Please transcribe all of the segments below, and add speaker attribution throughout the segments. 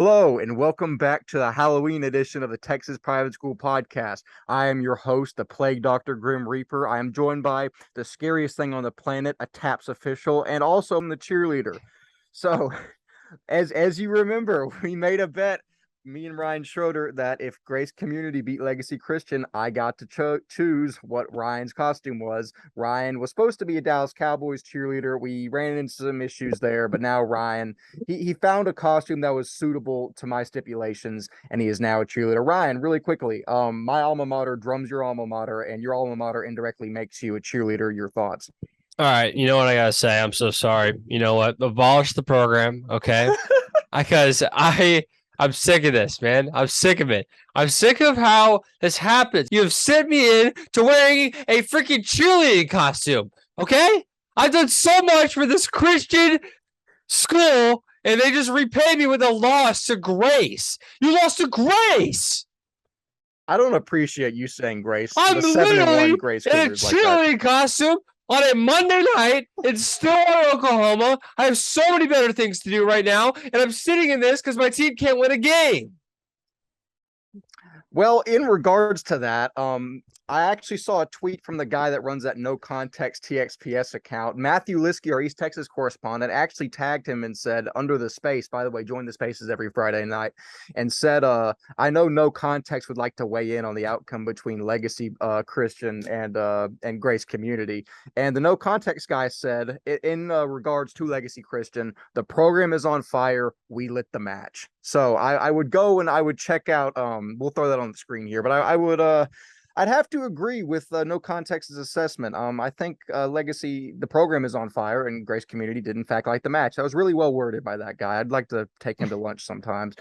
Speaker 1: Hello, and welcome back to the Halloween edition of the Texas Private School Podcast. I am your host, the Plague Doctor Grim Reaper. I am joined by the scariest thing on the planet, a TAPS official, and also the cheerleader. So, as you remember, we made a bet, me and Ryan Schroeder, that if Grace Community beat Legacy Christian, I got to choose what Ryan's costume was. Ryan was supposed to be a Dallas Cowboys cheerleader. We ran into some issues there, but now Ryan, he found a costume that was suitable to my stipulations, and he is now a cheerleader. Ryan, really quickly, my alma mater drums your alma mater, and your alma mater indirectly makes you a cheerleader. Your thoughts?
Speaker 2: All right, you know what I gotta say? I'm so sorry. You know what? Abolish the program, okay? Because I'm sick of this, man. I'm sick of it. I'm sick of how this happens. You have sent me in to wearing a freaking cheerleading costume, okay? I've done so much for this Christian school, and they just repay me with a loss to Grace. You lost to Grace.
Speaker 1: I don't appreciate you saying Grace.
Speaker 2: I'm
Speaker 1: the
Speaker 2: literally
Speaker 1: Grace
Speaker 2: in a cheerleading costume on a Monday night in Stillwater, Oklahoma. I have so many better things to do right now, and I'm sitting in this because my team can't win a game.
Speaker 1: Well, in regards to that, I actually saw a tweet from the guy that runs that No Context TXPS account. Matthew Lieske, our East Texas correspondent, actually tagged him and said, under the space, by the way, join the spaces every Friday night, and said, I know No Context would like to weigh in on the outcome between Legacy Christian and Grace Community. And the No Context guy said, in regards to Legacy Christian, the program is on fire. We lit the match. So I would go and I would check out, we'll throw that on the screen here, but I would I'd have to agree with No Context's assessment. I think Legacy, the program is on fire, and Grace Community did in fact like the match. That was really well worded by that guy. I'd like to take him to lunch sometimes.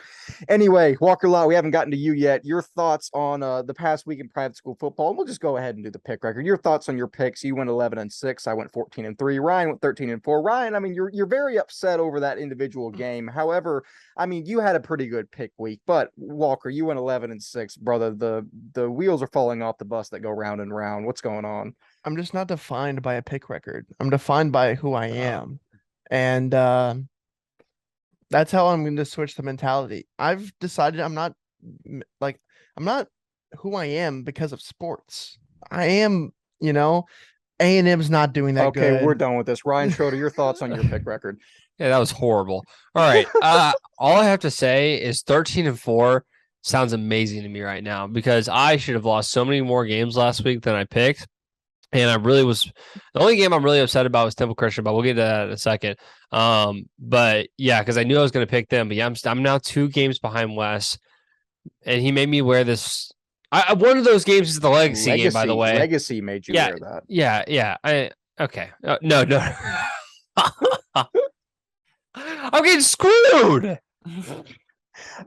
Speaker 1: Anyway, Walker Lott, we haven't gotten to you yet. Your thoughts on the past week in private school football? And we'll just go ahead and do the pick record. Your thoughts on your picks? You went 11-6. I went 14-3. Ryan went 13-4. Ryan, I mean, you're very upset over that individual game. However, I mean, you had a pretty good pick week, but Walker, you went 11-6, brother. The wheels are falling off the bus that go round and round. What's going on?
Speaker 3: I'm just not defined by a pick record. I'm defined by who I am. And that's how I'm going to switch the mentality. I've decided I'm not who I am because of sports. I am, A&M's not doing that good.
Speaker 1: Okay, we're done with this. Ryan Schroeder, your thoughts on your pick record?
Speaker 2: Yeah, that was horrible. All right. All I have to say is 13-4 sounds amazing to me right now because I should have lost so many more games last week than I picked. And the only game I'm really upset about was Temple Christian, but we'll get to that in a second. But yeah, because I knew I was going to pick them. But yeah, I'm now 2 games behind Wes, and he made me wear this. One of those games is the Legacy game, by the way.
Speaker 1: Legacy made you wear that.
Speaker 2: Yeah. Okay. No. I'm getting screwed.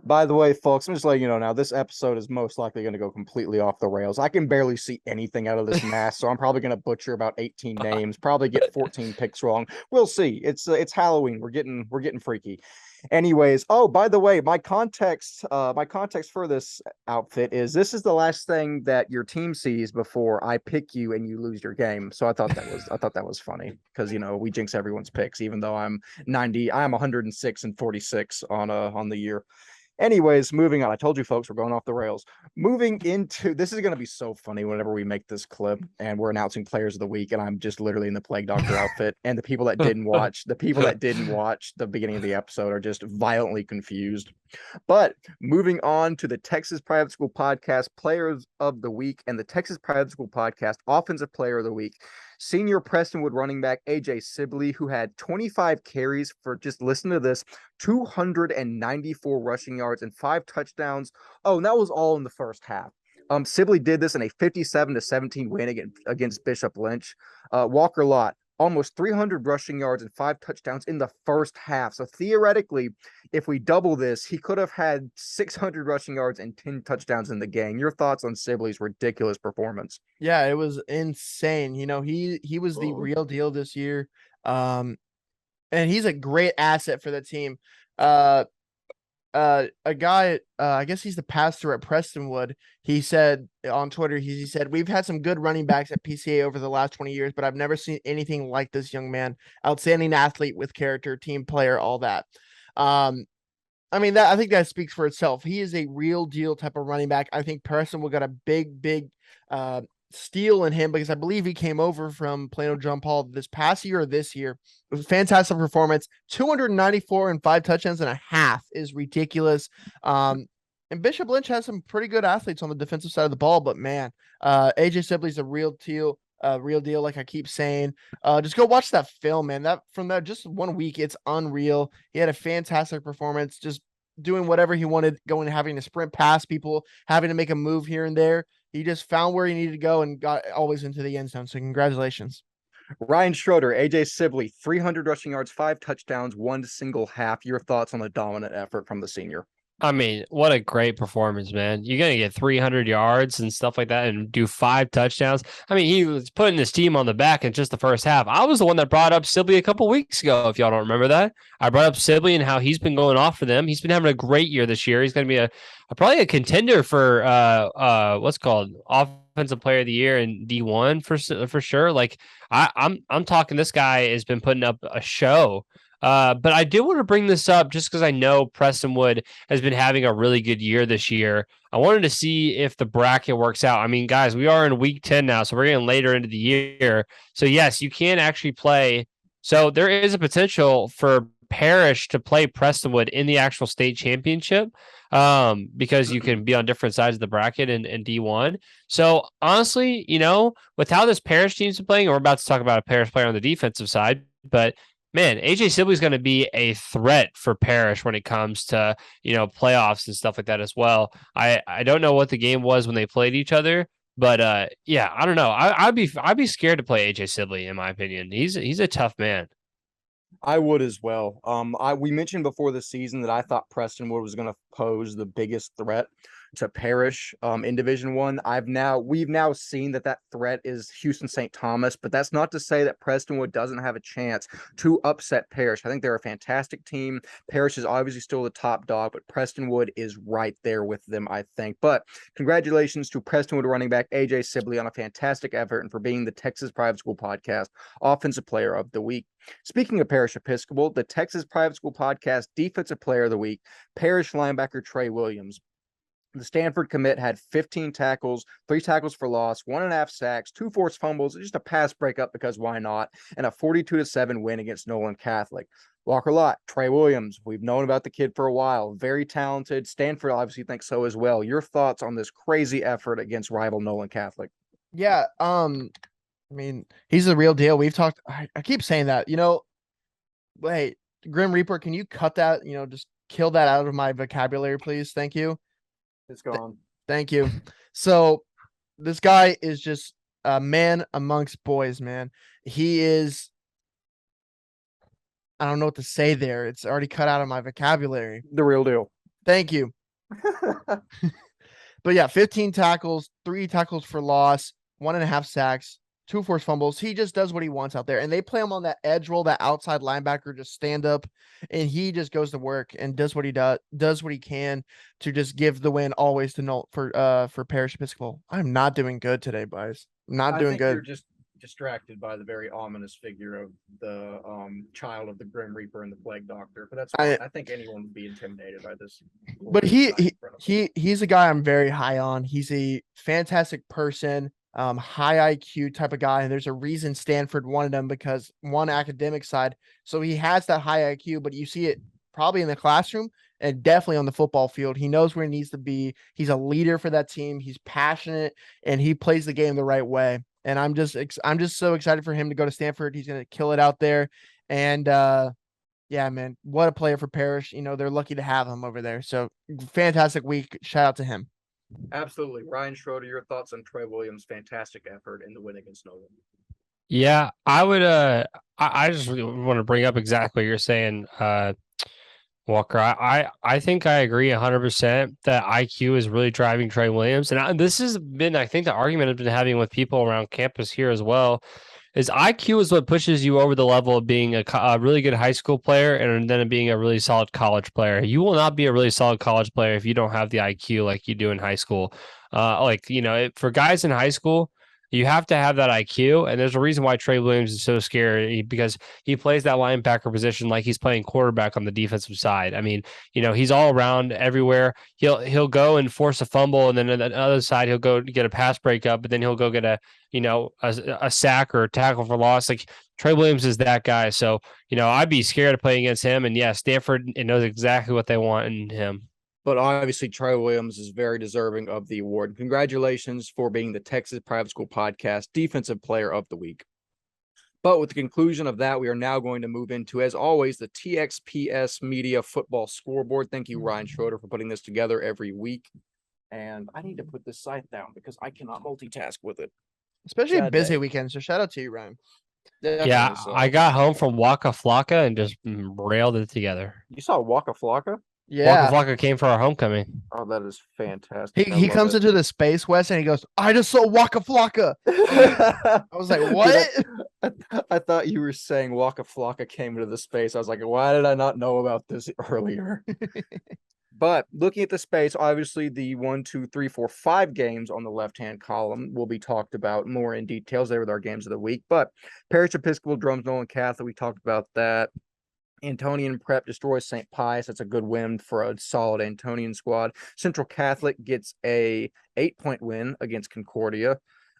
Speaker 1: By the way, folks, I'm just letting you know now, this episode is most likely going to go completely off the rails. I can barely see anything out of this mask, so I'm probably going to butcher about 18 names, probably get 14 picks wrong. We'll see. It's Halloween. We're getting freaky. Anyways, oh, by the way, my context for this outfit is this is the last thing that your team sees before I pick you and you lose your game. So I thought that was funny because we jinx everyone's picks, even though I'm 106-46 on the year. Anyways, moving on. I told you folks we're going off the rails. Moving into this is going to be so funny whenever we make this clip and we're announcing players of the week and I'm just literally in the Plague Doctor outfit and the people that didn't watch the beginning of the episode are just violently confused. But moving on to the Texas Private School Podcast Players of the Week and the Texas Private School Podcast Offensive Player of the Week. Senior Prestonwood running back AJ Sibley, who had 25 carries for, just listen to this, 294 rushing yards and 5 touchdowns. Oh, and that was all in the first half. Sibley did this in a 57-17 win against Bishop Lynch. Walker Lott, almost 300 rushing yards and 5 touchdowns in the first half. So theoretically, if we double this, he could have had 600 rushing yards and 10 touchdowns in the game. Your thoughts on Sibley's ridiculous performance?
Speaker 3: Yeah, it was insane. He was the real deal this year. And he's a great asset for the team. A guy, I guess he's the pastor at Prestonwood. He said on Twitter, he said, "We've had some good running backs at PCA over the last 20 years, but I've never seen anything like this young man. Outstanding athlete with character, team player, all that." I mean, I think that speaks for itself. He is a real deal type of running back. I think Prestonwood got a big steal in him because I believe he came over from Plano John Paul this past year or this year. It was a fantastic performance. 294 and 5 touchdowns and a half is ridiculous. And Bishop Lynch has some pretty good athletes on the defensive side of the ball, but man, AJ Sibley's a real deal. Real deal, like I keep saying. Just go watch that film, man. That from that just 1 week, it's unreal. He had a fantastic performance, just doing whatever he wanted, having to sprint past people, having to make a move here and there. He just found where he needed to go and got always into the end zone. So congratulations.
Speaker 1: Ryan Schroeder, AJ Sibley, 300 rushing yards, 5 touchdowns, 1 single half. Your thoughts on the dominant effort from the senior?
Speaker 2: I mean, what a great performance, man. You're going to get 300 yards and stuff like that and do 5 touchdowns. I mean, he was putting his team on the back in just the first half. I was the one that brought up Sibley a couple weeks ago, if y'all don't remember that. I brought up Sibley and how he's been going off for them. He's been having a great year this year. He's going to be probably a contender for what's called offensive player of the year in D1 for sure. Like I'm talking, this guy has been putting up a show. But I do want to bring this up just because I know Prestonwood has been having a really good year this year. I wanted to see if the bracket works out. I mean, guys, we are in week 10 now, so we're getting later into the year. So, yes, you can actually play. So there is a potential for Parish to play Prestonwood in the actual state championship because you can be on different sides of the bracket in D1. So, honestly, with how this Parish team's been playing, and we're about to talk about a Parish player on the defensive side, but man, AJ Sibley's going to be a threat for Parish when it comes to, playoffs and stuff like that as well. I don't know what the game was when they played each other, but yeah, I don't know. I'd be scared to play AJ Sibley, in my opinion. He's a tough man.
Speaker 1: I would as well. We mentioned before the season that I thought Prestonwood was going to pose the biggest threat to Parish in Division One. We've now seen that threat is Houston St. Thomas, but that's not to say that Prestonwood doesn't have a chance to upset Parish. I think they're a fantastic team. Parish is obviously still the top dog, but Prestonwood is right there with them, I think. But congratulations to Prestonwood running back AJ Sibley on a fantastic effort and for being the Texas Private School Podcast Offensive Player of the Week. Speaking of Parish Episcopal, the Texas Private School Podcast Defensive Player of the Week, Parish linebacker Trey Williams. The Stanford commit had 15 tackles, 3 tackles for loss, 1.5 sacks, 2 forced fumbles, just a pass breakup because why not, and a 42-7 win against Nolan Catholic. Walker Lott, Trey Williams, we've known about the kid for a while, very talented. Stanford obviously thinks so as well. Your thoughts on this crazy effort against rival Nolan Catholic?
Speaker 3: Yeah, I mean, he's the real deal. We've talked. I keep saying that. Wait, Grim Reaper, can you cut that? Just kill that out of my vocabulary, please. Thank you.
Speaker 1: It's gone.
Speaker 3: Thank you. So, this guy is just a man amongst boys, man. He is. I don't know what to say there. It's already cut out of my vocabulary.
Speaker 1: The real deal.
Speaker 3: Thank you. But yeah, 15 tackles, 3 tackles for loss, 1.5 sacks, 2 forced fumbles. He just does what he wants out there. And they play him on that edge roll, that outside linebacker, just stand up. And he just goes to work and does what he does what he can to just give the win always to for Parish Episcopal. I'm not doing good today, boys. Not doing good.
Speaker 1: You're just distracted by the very ominous figure of the child of the Grim Reaper and the Plague Doctor. But that's fine. I think anyone would be intimidated by this.
Speaker 3: But he's a guy I'm very high on. He's a fantastic person. High IQ type of guy, and there's a reason Stanford wanted him because one academic side. So he has that high IQ, but you see it probably in the classroom and definitely on the football field. He knows where he needs to be. He's a leader for that team. He's passionate and he plays the game the right way. And I'm just so excited for him to go to Stanford. He's gonna kill it out there. And yeah, man, what a player for Parish. They're lucky to have him over there. So fantastic week. Shout out to him.
Speaker 1: Absolutely. Ryan Schroeder, your thoughts on Trey Williams' fantastic effort in the win against Nolan?
Speaker 2: Yeah, I would I just really want to bring up exactly what you're saying, Walker. I think I agree 100% that IQ is really driving Trey Williams. And this has been, I think, the argument I've been having with people around campus here as well, is IQ is what pushes you over the level of being a really good high school player and then being a really solid college player. You will not be a really solid college player if you don't have the IQ like you do in high school. For guys in high school, You have to have that IQ, and there's a reason why Trey Williams is so scary because he plays that linebacker position like he's playing quarterback on the defensive side. I mean, he's all around everywhere. He'll go and force a fumble, and then on the other side he'll go get a pass breakup, but then he'll go get a sack or a tackle for loss. Like Trey Williams is that guy. So, I'd be scared of playing against him. And yeah, Stanford knows exactly what they want in him.
Speaker 1: But obviously, Trey Williams is very deserving of the award. Congratulations for being the Texas Private School Podcast Defensive Player of the Week. But with the conclusion of that, we are now going to move into, as always, the TXPS Media Football Scoreboard. Thank you, Ryan Schroeder, for putting this together every week. And I need to put this site down because I cannot multitask with it.
Speaker 3: Especially a busy weekend. So shout out to you, Ryan.
Speaker 2: Yeah, I got home from Waka Flocka and just railed it together.
Speaker 1: You saw Waka Flocka?
Speaker 3: Yeah.
Speaker 2: Waka Flocka came for our homecoming.
Speaker 1: Oh, that is fantastic.
Speaker 3: He comes into the space, Wes, and he goes, I just saw Waka Flocka. I was like, what?
Speaker 1: I thought you were saying Waka Flocka came into the space. I was like, why did I not know about this earlier? But looking at the space, obviously the 1, 2, 3, 4, 5 games on the left-hand column will be talked about more in details. They were our games of the week. But Parish Episcopal, Drums, Nolan Catholic, we talked about that. Antonian Prep destroys St. Pius. That's a good win for a solid Antonian squad. Central Catholic gets a 8-point win against Concordia.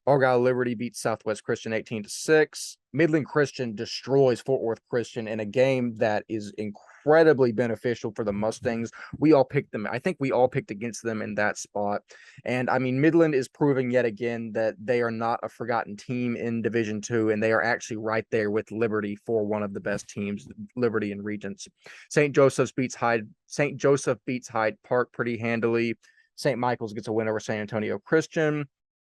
Speaker 1: Argyle Liberty beats Southwest Christian 18-6. Midland Christian destroys Fort Worth Christian in a game that is incredibly beneficial for the Mustangs. We all picked them. I think we all picked against them in that spot. And I mean, Midland is proving yet again that they are not a forgotten team in Division II, and they are actually right there with Liberty for one of the best teams, Liberty and Regents. St. Joseph beats Hyde Park pretty handily. St. Michael's gets a win over San Antonio Christian.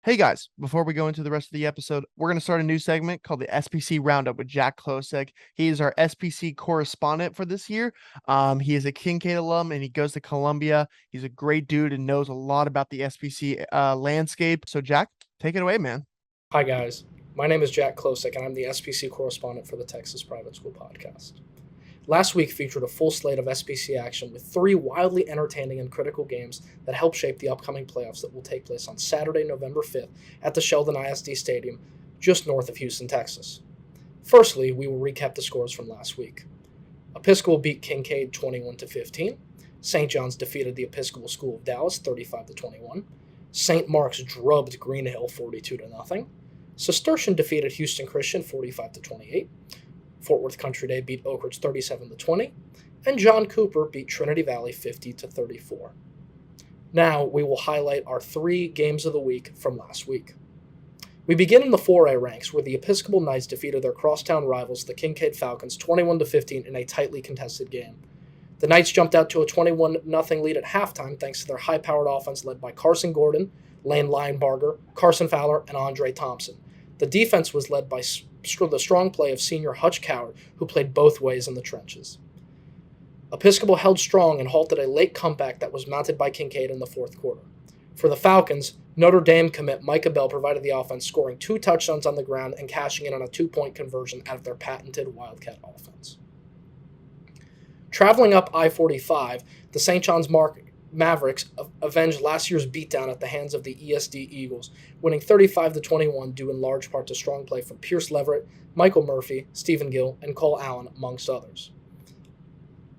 Speaker 3: Hey guys, before we go into the rest of the episode, we're going to start a new segment called the SPC Roundup with Jack Klosek. He is our SPC correspondent for this year. He is a Kinkaid alum and he goes to Columbia. He's a great dude and knows a lot about the SPC landscape. So Jack, take it away, man.
Speaker 4: Hi guys, my name is Jack Klosek and I'm the SPC correspondent for the Texas Private School Podcast. Last week featured a full slate of SPC action with 3 wildly entertaining and critical games that help shape the upcoming playoffs that will take place on Saturday, November 5th at the Sheldon ISD Stadium, just north of Houston, Texas. Firstly, we will recap the scores from last week. Episcopal beat Kinkaid 21-15. St. John's defeated the Episcopal School of Dallas 35-21. St. Mark's drubbed Greenhill 42-0. Cistercian defeated Houston Christian 45-28. Fort Worth Country Day beat Oak Ridge 37-20, and John Cooper beat Trinity Valley 50-34. Now we will highlight our 3 games of the week from last week. We begin in the 4A ranks, where the Episcopal Knights defeated their crosstown rivals, the Kinkaid Falcons, 21-15 in a tightly contested game. The Knights jumped out to a 21-0 lead at halftime thanks to their high-powered offense led by Carson Gordon, Lane Linebarger, Carson Fowler, and Andre Thompson. The defense was led by the strong play of senior Hutch Coward, who played both ways in the trenches. Episcopal held strong and halted a late comeback that was mounted by Kinkaid in the 4th quarter. For the Falcons, Notre Dame commit Micah Bell provided the offense, scoring 2 touchdowns on the ground and cashing in on a 2-point conversion out of their patented Wildcat offense. Traveling up I-45, the St. John's Mavericks avenged last year's beatdown at the hands of the ESD Eagles, winning 35-21 due in large part to strong play from Pierce Leverett, Michael Murphy, Stephen Gill, and Cole Allen, amongst others.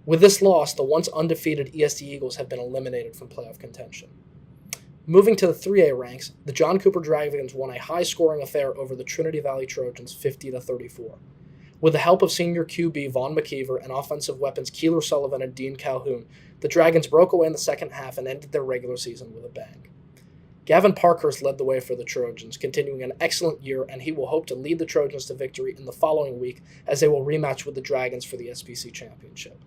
Speaker 4: With this loss, the once undefeated ESD Eagles have been eliminated from playoff contention. Moving to the 3A ranks, the John Cooper Dragons won a high-scoring affair over the Trinity Valley Trojans 50-34. With the help of senior QB Vaughn McKeever and offensive weapons Keeler Sullivan and Dean Calhoun, the Dragons broke away in the second half and ended their regular season with a bang. Gavin Parkhurst led the way for the Trojans, continuing an excellent year, and he will hope to lead the Trojans to victory in the following week as they will rematch with the Dragons for the SPC Championship.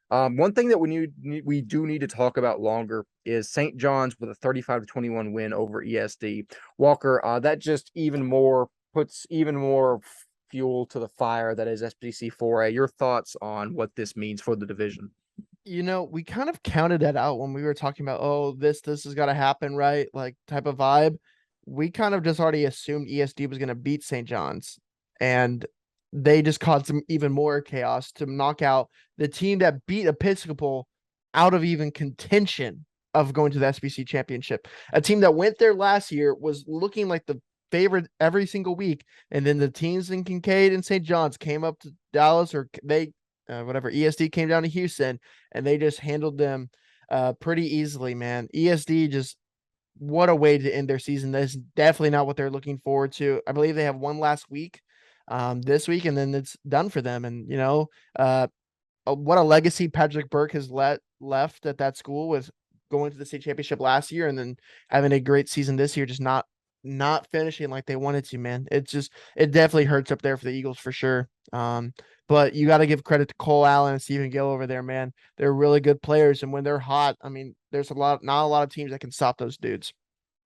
Speaker 1: One thing that we do need to talk about longer is St. John's with a 35-21 win over ESD. Walker, that just puts even more fuel to the fire that is SPC 4A. Your thoughts on what this means for the division?
Speaker 3: We kind of counted that out when we were talking about, this has got to happen, right? Like type of vibe. We kind of just already assumed ESD was going to beat St. John's, and they just caused some even more chaos to knock out the team that beat Episcopal out of even contention of going to the SBC championship. A team that went there last year was looking like the favorite every single week, and then the teams in Kinkaid and St. John's came up to Dallas, or ESD came down to Houston, and they just handled them pretty easily, man. ESD just, what a way to end their season. That's definitely not what they're looking forward to. I believe they have one last week this week, and then it's done for them. And what a legacy Patrick Burke has left at that school, with going to the state championship last year and then having a great season this year, just not finishing like they wanted to, man. It definitely hurts up there for the Eagles for sure. But you got to give credit to Cole Allen and Stephen Gill over there, man. They're really good players, and when they're hot, I mean, there's not a lot of teams that can stop those dudes.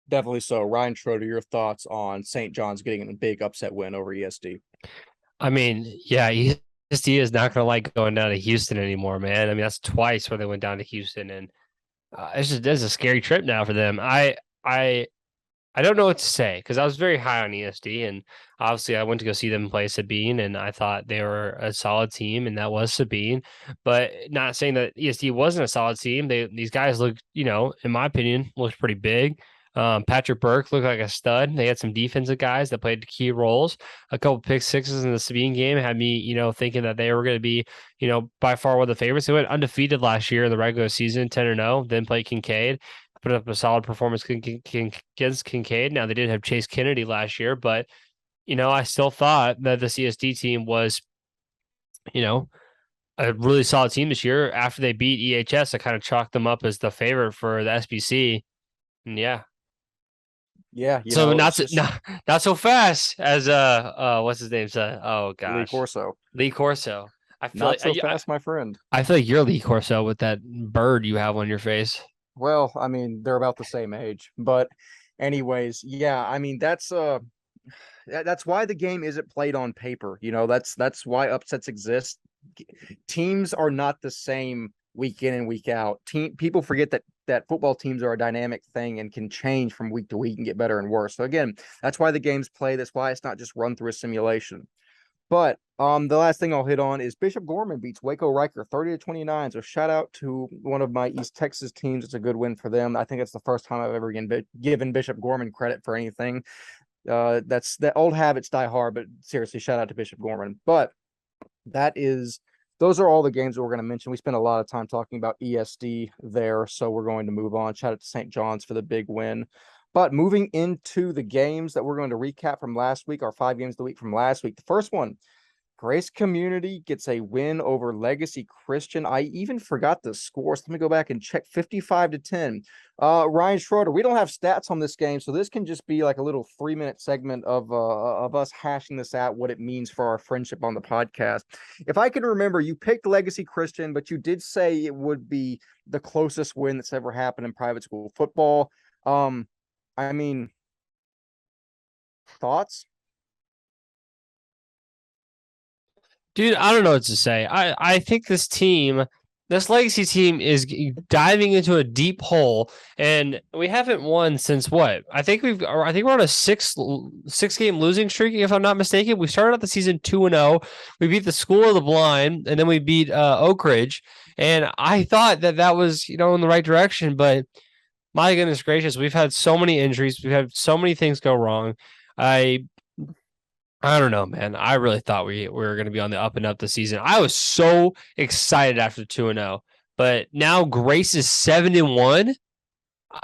Speaker 1: Definitely so. Ryan Schroeder, your thoughts on St. John's getting a big upset win over ESD?
Speaker 2: I mean, yeah, ESD is not going to like going down to Houston anymore, man. I mean, that's twice where they went down to Houston, and it's a scary trip now for them. I don't know what to say, because I was very high on ESD, and obviously I went to go see them play Sabine, and I thought they were a solid team, and that was Sabine. But not saying that ESD wasn't a solid team. These guys looked, in my opinion, looked pretty big. Patrick Burke looked like a stud. They had some defensive guys that played key roles. A couple pick sixes in the Sabine game had me, thinking that they were going to be, by far one of the favorites. They went undefeated last year in the regular season, 10-0, then played Kinkaid. Put up a solid performance against Kinkaid. Now, they did have Chase Kennedy last year, but, I still thought that the CSD team was, a really solid team this year. After they beat EHS, I kind of chalked them up as the favorite for the SBC. And yeah.
Speaker 1: Yeah.
Speaker 2: Not so fast as what's his name said. Oh gosh. Lee Corso. I feel
Speaker 1: not so fast, my friend.
Speaker 2: I feel like you're Lee Corso with that bird you have on your face.
Speaker 1: Well, I mean, they're about the same age, but anyways, yeah, I mean, that's why the game isn't played on paper. That's why upsets exist. Teams are not the same week in and week out. People forget that football teams are a dynamic thing and can change from week to week and get better and worse. So again, that's why the game's played. That's why it's not just run through a simulation. But the last thing I'll hit on is Bishop Gorman beats Waco Riker 30-29. So shout out to one of my East Texas teams. It's a good win for them. I think it's the first time I've ever given Bishop Gorman credit for anything. That's the old habits die hard, but seriously, shout out to Bishop Gorman. But those are all the games that we're going to mention. We spent a lot of time talking about ESD there, so we're going to move on. Shout out to St. John's for the big win. But moving into the games that we're going to recap from last week, our 5 games of the week from last week. The first one, Grace Community gets a win over Legacy Christian. I even forgot the score, so let me go back and check. 55-10. Ryan Schroeder, we don't have stats on this game, so this can just be like a little 3-minute segment of us hashing this out, what it means for our friendship on the podcast. If I can remember, you picked Legacy Christian, but you did say it would be the closest win that's ever happened in private school football. I mean, thoughts?
Speaker 2: Dude, I don't know what to say. I think this Legacy team is diving into a deep hole, and we haven't won since what? I think we're on a six game losing streak, if I'm not mistaken. We started out the season 2-0. We beat the School of the Blind, and then we beat Oak Ridge. And I thought that was, in the right direction, but my goodness gracious, we've had so many injuries. We've had so many things go wrong. I don't know, man. I really thought we were going to be on the up and up this season. I was so excited after 2-0, but now Grace is 7-1.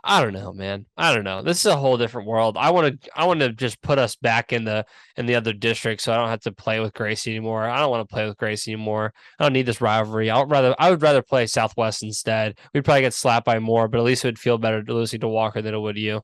Speaker 2: I don't know, man. I don't know. This is a whole different world. I want to just put us back in the other district, so I don't have to play with Grace anymore. I don't want to play with Grace anymore. I don't need this rivalry. I would rather play Southwest instead. We'd probably get slapped by more, but at least it would feel better losing to Walker than it would you.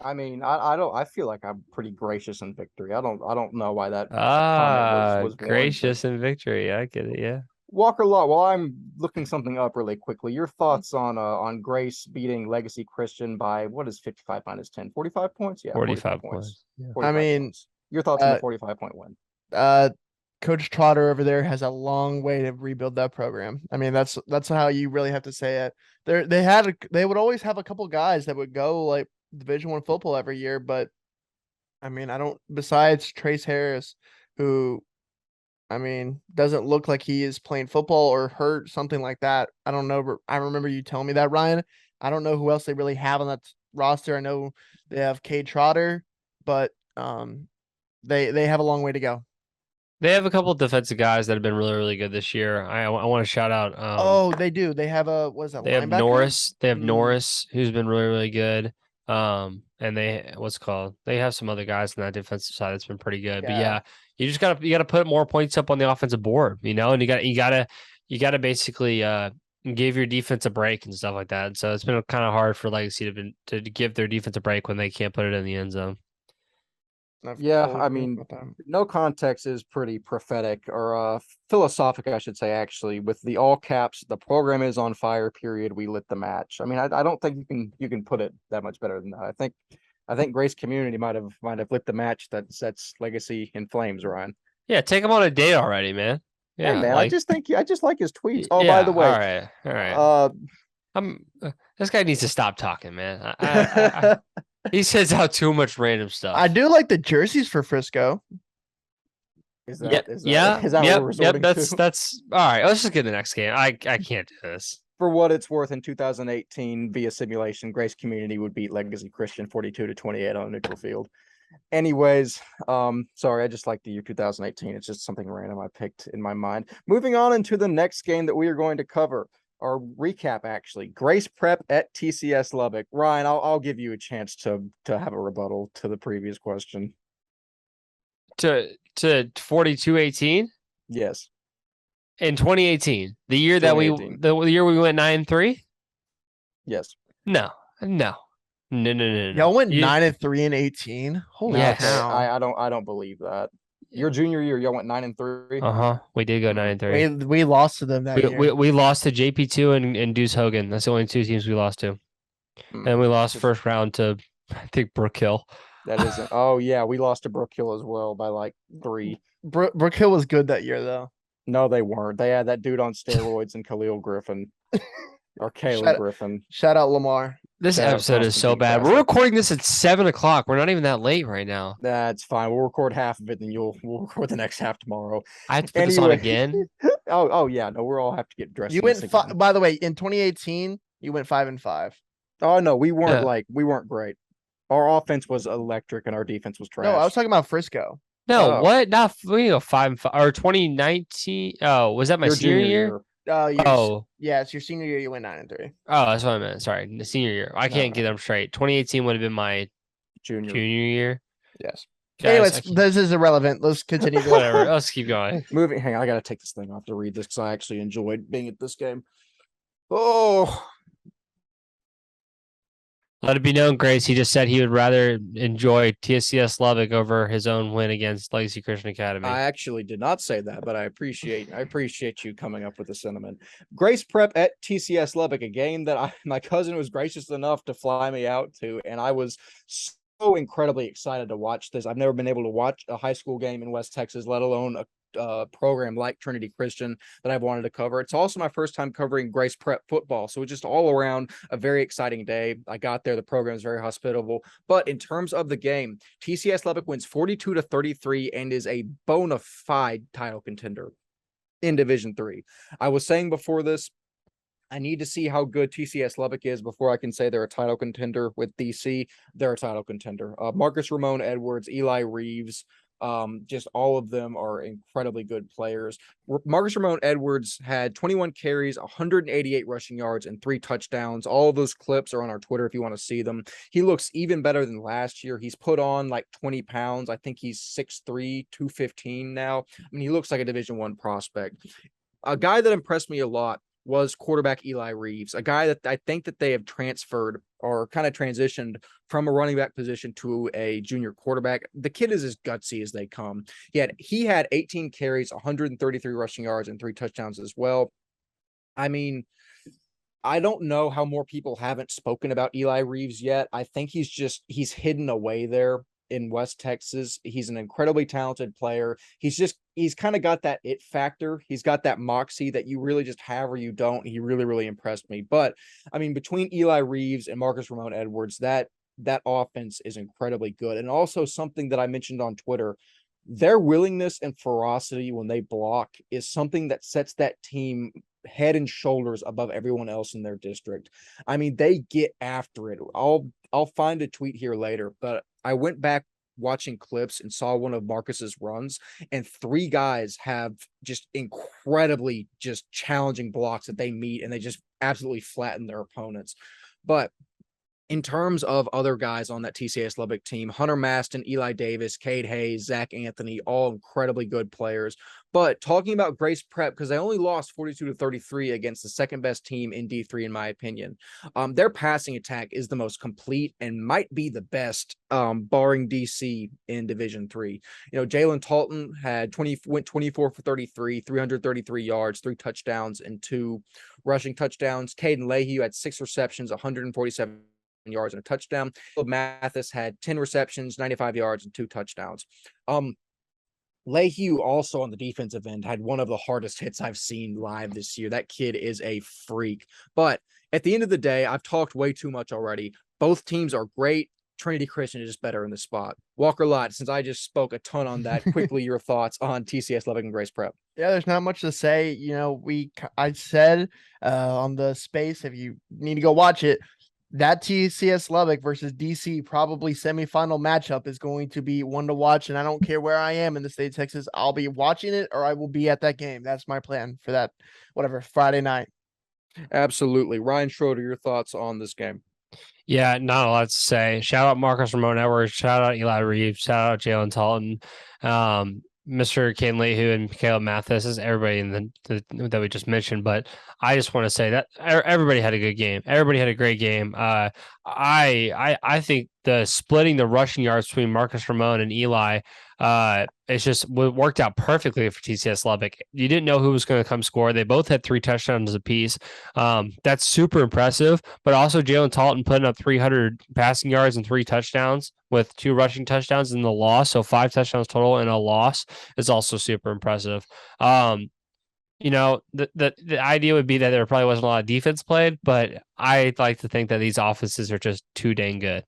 Speaker 1: I mean, I feel like I'm pretty gracious in victory. I don't know why that comment was
Speaker 2: gracious in victory. I get it. Yeah.
Speaker 1: Walker Lott, while I'm looking something up really quickly, your thoughts on Grace beating Legacy Christian by, what is 55 minus 10? 45 points? Yeah,
Speaker 2: 45 points. Yeah.
Speaker 1: 45 points. Your thoughts on the 45-point win?
Speaker 3: Coach Trotter over there has a long way to rebuild that program. I mean, that's how you really have to say it. They would always have a couple guys that would go like Division I football every year, but I mean, besides Trace Harris, who I mean, doesn't look like he is playing football or hurt, something like that. I don't know, but I remember you telling me that, Ryan. I don't know who else they really have on that roster. I know they have Cade Trotter, but they have a long way to go.
Speaker 2: They have a couple of defensive guys that have been really, really good this year. I want to shout out.
Speaker 3: Oh, they do. They have a what is that?
Speaker 2: They have
Speaker 3: Linebacker?
Speaker 2: Norris. They have
Speaker 3: Mm.
Speaker 2: Norris, who's been really, really good. And what's it called? They have some other guys on that defensive side that's been pretty good. But yeah, you gotta put more points up on the offensive board, and you gotta basically give your defense a break and stuff like that. So it's been kind of hard for Legacy to give their defense a break when they can't put it in the end zone.
Speaker 1: Yeah, I mean, no context is pretty prophetic or philosophic, I should say, actually. With the all caps, the program is on fire, period. We lit the match. I mean, I don't think you can put it that much better than that. I think Grace Community might have lit the match that sets Legacy in flames, Ryan.
Speaker 2: Yeah, take him on a date already, man. Yeah,
Speaker 1: hey, man, I just like his tweets. Oh,
Speaker 2: yeah,
Speaker 1: by the way,
Speaker 2: all right. This guy needs to stop talking, man. He says out too much random stuff.
Speaker 3: I do like the jerseys for Frisco.
Speaker 1: Is that what we're resorting to?
Speaker 2: That's all right. Let's just get to the next game. I can't do this.
Speaker 1: For what it's worth, in 2018, via simulation, Grace Community would beat Legacy Christian 42-28 on a neutral field. Anyways, sorry, I just like the year 2018. It's just something random I picked in my mind. Moving on into the next game that we are going to cover. Our recap, actually, Grace Prep at TCS Lubbock. Ryan, I'll give you a chance to have a rebuttal to the previous question.
Speaker 2: To 42-18?
Speaker 1: Yes.
Speaker 2: In 2018, the year that we went 9-3?
Speaker 1: Yes.
Speaker 2: No.
Speaker 3: Y'all went 9-3 in 18. Holy
Speaker 2: cow.
Speaker 1: I don't believe that. Your junior year, y'all went 9-3.
Speaker 2: We did go 9-3.
Speaker 3: We lost to them that year.
Speaker 2: We lost to JP2 and Deuce Hogan. That's the only two teams we lost to. And we lost first round to, I think, Brook Hill.
Speaker 1: That isn't. Oh yeah, we lost to Brook Hill as well by like 3.
Speaker 3: Brook Hill was good that year though.
Speaker 1: No, they weren't. They had that dude on steroids and Khalil Griffin. Or Caleb Griffin.
Speaker 3: Shout out Lamar.
Speaker 2: This episode is so bad. We're recording this at 7 o'clock. We're not even that late right now.
Speaker 1: That's fine. We'll record half of it, and we'll record the next half tomorrow.
Speaker 2: I have to put this on again.
Speaker 1: Oh yeah, no, we'll all have to get dressed.
Speaker 3: You went by the way, in 2018, you went 5-5.
Speaker 1: Oh no, we weren't great. Our offense was electric and our defense was trash.
Speaker 3: No, I was talking about Frisco.
Speaker 2: No, what? Not we go 5-5 or 2019. Oh, was that my senior year?
Speaker 3: Yeah, it's your senior year. You went 9-3.
Speaker 2: Oh, that's what I meant. Sorry, the senior year. I can't get them straight. 2018 would have been my junior year.
Speaker 1: Yes.
Speaker 2: Guys,
Speaker 3: anyways, this is irrelevant. Let's continue.
Speaker 2: Whatever. Let's keep going.
Speaker 1: Hang on, I gotta take this thing off to read this because I actually enjoyed being at this game. Oh.
Speaker 2: Let it be known, Grace. He just said he would rather enjoy TCS Lubbock over his own win against Legacy Christian Academy.
Speaker 1: I actually did not say that, but I appreciate you coming up with the sentiment. Grace Prep at TCS Lubbock, a game that my cousin was gracious enough to fly me out to, and I was so incredibly excited to watch this. I've never been able to watch a high school game in West Texas, let alone a program like Trinity Christian that I've wanted to cover. It's also my first time covering Grace Prep football, so it's just all around a very exciting day. I got there, the program is very hospitable, but in terms of the game, TCS Lubbock wins 42-33 and is a bona fide title contender in Division III. I was saying before this, I need to see how good TCS Lubbock is before I can say they're a title contender. With DC, they're a title contender. Marcus Ramon Edwards, Eli Reeves, just all of them are incredibly good players. Marcus Ramon Edwards had 21 carries, 188 rushing yards, and 3 touchdowns. All of those clips are on our Twitter if you want to see them. He looks even better than last year. He's put on like 20 pounds. I think he's 6'3", 215 now. I mean, he looks like a Division I prospect. A guy that impressed me a lot was quarterback Eli Reeves, a guy that I think that they have transferred or kind of transitioned from a running back position to a junior quarterback. The kid is as gutsy as they come. He had 18 carries, 133 rushing yards, and 3 touchdowns as well. I mean, I don't know how more people haven't spoken about Eli Reeves yet. I think he's hidden away there in West Texas. He's an incredibly talented player. He's kind of got that it factor. He's got that moxie that you really just have or you don't. He really, really impressed me. But I mean, between Eli Reeves and Marcus Ramon Edwards, that offense is incredibly good. And also something that I mentioned on Twitter, their willingness and ferocity when they block is something that sets that team head and shoulders above everyone else in their district. I mean, they get after it. I'll find a tweet here later, but I went back watching clips and saw one of Marcus's runs, and 3 guys have just incredibly just challenging blocks that they meet, and they just absolutely flatten their opponents. But in terms of other guys on that TCS Lubbock team, Hunter Maston, Eli Davis, Cade Hayes, Zach Anthony, all incredibly good players. But talking about Grace Prep, because they only lost 42-33 against the second best team in D3, in my opinion. Their passing attack is the most complete and might be the best, barring DC in Division 3. You know, Jalen Talton went 24 for 33, 333 yards, 3 touchdowns, and 2 rushing touchdowns. Caden Leahy had 6 receptions, 147 yards and a touchdown. Mathis had 10 receptions, 95 yards, and 2 touchdowns. Leahy also on the defensive end had one of the hardest hits I've seen live this year. That kid is a freak. But at the end of the day, I've talked way too much already. Both teams are great. Trinity Christian is just better in the spot. Walker Lott, since I just spoke a ton on that, quickly your thoughts on TCS Lubbock and Grace Prep.
Speaker 3: Yeah, there's not much to say. You know, I said on the space, if you need to go watch it, that TCS Lubbock versus DC probably semifinal matchup is going to be one to watch. And I don't care where I am in the state of Texas, I'll be watching it or I will be at that game. That's my plan for that, Friday night.
Speaker 1: Absolutely. Ryan Schroeder, your thoughts on this game?
Speaker 2: Yeah, not a lot to say. Shout out Marcus Ramon Edwards. Shout out Eli Reeves. Shout out Jalen Talton. Mr. Caden Leahy and Caleb Mathis. Is everybody in that we just mentioned. But I just want to say that everybody had a good game. Everybody had a great game. I think the splitting the rushing yards between Marcus Ramon and Eli, it's just worked out perfectly for TCS Lubbock. You didn't know who was going to come score. They both had 3 touchdowns apiece. That's super impressive. But also Jalen Talton putting up 300 passing yards and 3 touchdowns with 2 rushing touchdowns in the loss. So 5 touchdowns total in a loss is also super impressive. You know, the idea would be that there probably wasn't a lot of defense played, but I'd like to think that these offenses are just too dang good.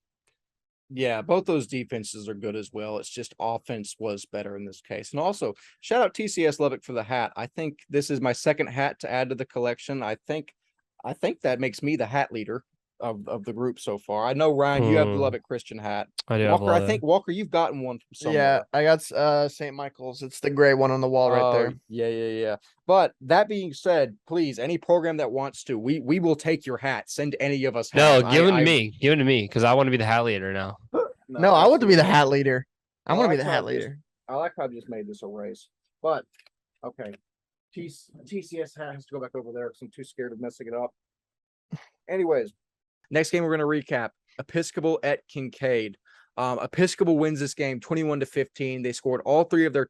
Speaker 1: Yeah, both those defenses are good as well. It's just offense was better in this case. And also, shout out TCS Lubbock for the hat. I think this is my second hat to add to the collection. I think that makes me the hat leader of the group so far. I know, Ryan, you have the Lubbock Christian hat.
Speaker 2: I do.
Speaker 1: Walker, I think Walker, you've gotten one from somewhere.
Speaker 3: Yeah, I got St. Michael's. It's the gray one on the wall right there.
Speaker 1: Yeah. But that being said, please, any program that wants to, we will take your hat. Send any of us hats.
Speaker 2: No, give it to me. Give it to me because I want to be the hat leader now.
Speaker 3: No, I want to be the hat leader. I want to be the hat leader.
Speaker 1: I like how I just made this a race. But okay. TCS hat has to go back over there because I'm too scared of messing it up. Anyways, next game we're going to recap. Episcopal at Kinkaid. Episcopal wins this game 21-15. They scored all 3 of their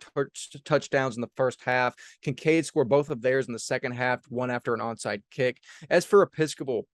Speaker 1: touchdowns in the first half. Kinkaid scored both of theirs in the second half, one after an onside kick. As for Episcopal,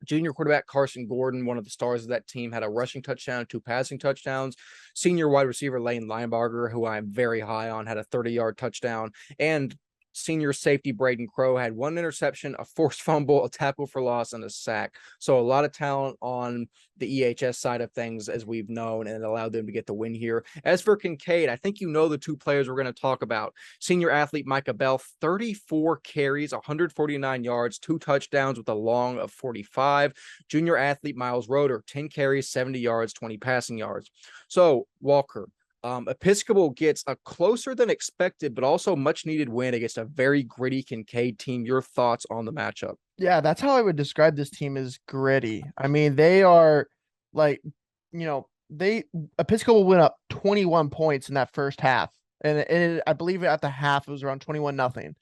Speaker 1: junior quarterback Carson Gordon, one of the stars of that team, had a rushing touchdown, 2 passing touchdowns. Senior wide receiver Lane Linebarger, who I'm very high on, had a 30-yard touchdown. And senior safety Braden Crow had 1 interception, a forced fumble, a tackle for loss, and a sack. So a lot of talent on the EHS side of things, as we've known, and it allowed them to get the win here. As for Kinkaid, I think you know the 2 players we're going to talk about. Senior athlete Micah Bell, 34 carries, 149 yards, 2 touchdowns with a long of 45. Junior athlete Miles Roeder, 10 carries, 70 yards, 20 passing yards. So, Walker, Episcopal gets a closer than expected, but also much needed win against a very gritty Kinkaid team. Your thoughts on the matchup?
Speaker 3: Yeah, that's how I would describe this team as gritty. I mean, they are like, Episcopal went up 21 points in that first half. And I believe at the half, it was around 21-0.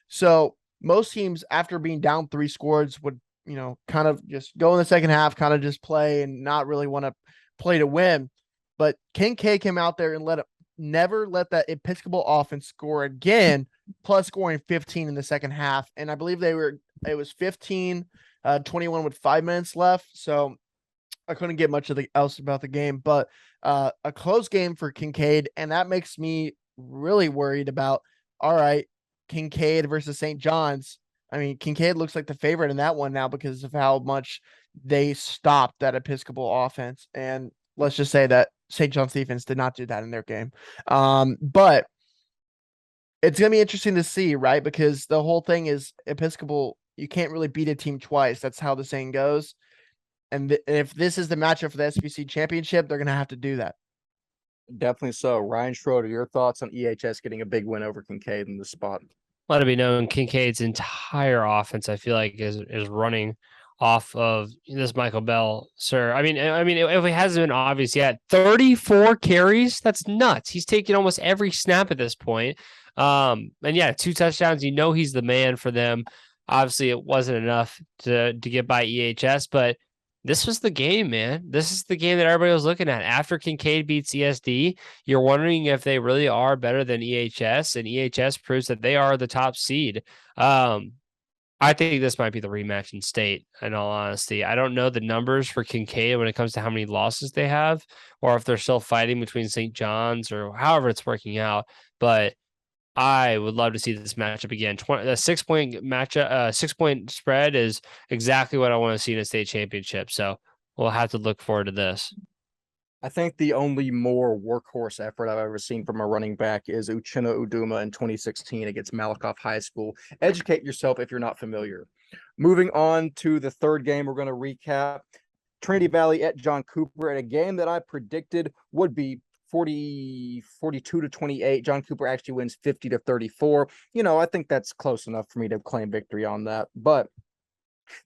Speaker 3: So most teams, after being down 3 scores, would, kind of just go in the second half, kind of just play and not really want to play to win. But Kinkaid came out there and never let that Episcopal offense score again, plus scoring 15 in the second half. And I believe it was 15-21 with 5 minutes left. So I couldn't get much else about the game, but a close game for Kinkaid. And that makes me really worried about, all right, Kinkaid versus St. John's. I mean, Kinkaid looks like the favorite in that one now because of how much they stopped that Episcopal offense. And let's just say that St. John's defense did not do that in their game. But it's going to be interesting to see, right? Because the whole thing is Episcopal, you can't really beat a team twice. That's how the saying goes. And if this is the matchup for the SBC championship, they're going to have to do that.
Speaker 1: Definitely so. Ryan Schroeder, your thoughts on EHS getting a big win over Kinkaid in the spot?
Speaker 2: Let it be known, Kinkaid's entire offense, I feel like, is running off of this Michael Bell, sir. I mean, if it hasn't been obvious yet, 34 carries, that's nuts. He's taking almost every snap at this point. And yeah, 2 touchdowns. You know he's the man for them. Obviously, it wasn't enough to get by EHS, but this was the game, man. This is the game that everybody was looking at. After Kinkaid beats ESD, you're wondering if they really are better than EHS, and EHS proves that they are the top seed. I think this might be the rematch in state, in all honesty. I don't know the numbers for Kinkaid when it comes to how many losses they have, or if they're still fighting between St. John's or however it's working out, but I would love to see this matchup again. The 6-point matchup, 6-point spread is exactly what I want to see in a state championship. So we'll have to look forward to this.
Speaker 1: I think the only more workhorse effort I've ever seen from a running back is Uchenna Uduma in 2016 against Malakoff High School. Educate yourself if you're not familiar. Moving on to the third game, we're going to recap Trinity Valley at John Cooper at a game that I predicted would be 42-28. John Cooper actually wins 50-34. I think that's close enough for me to claim victory on that. But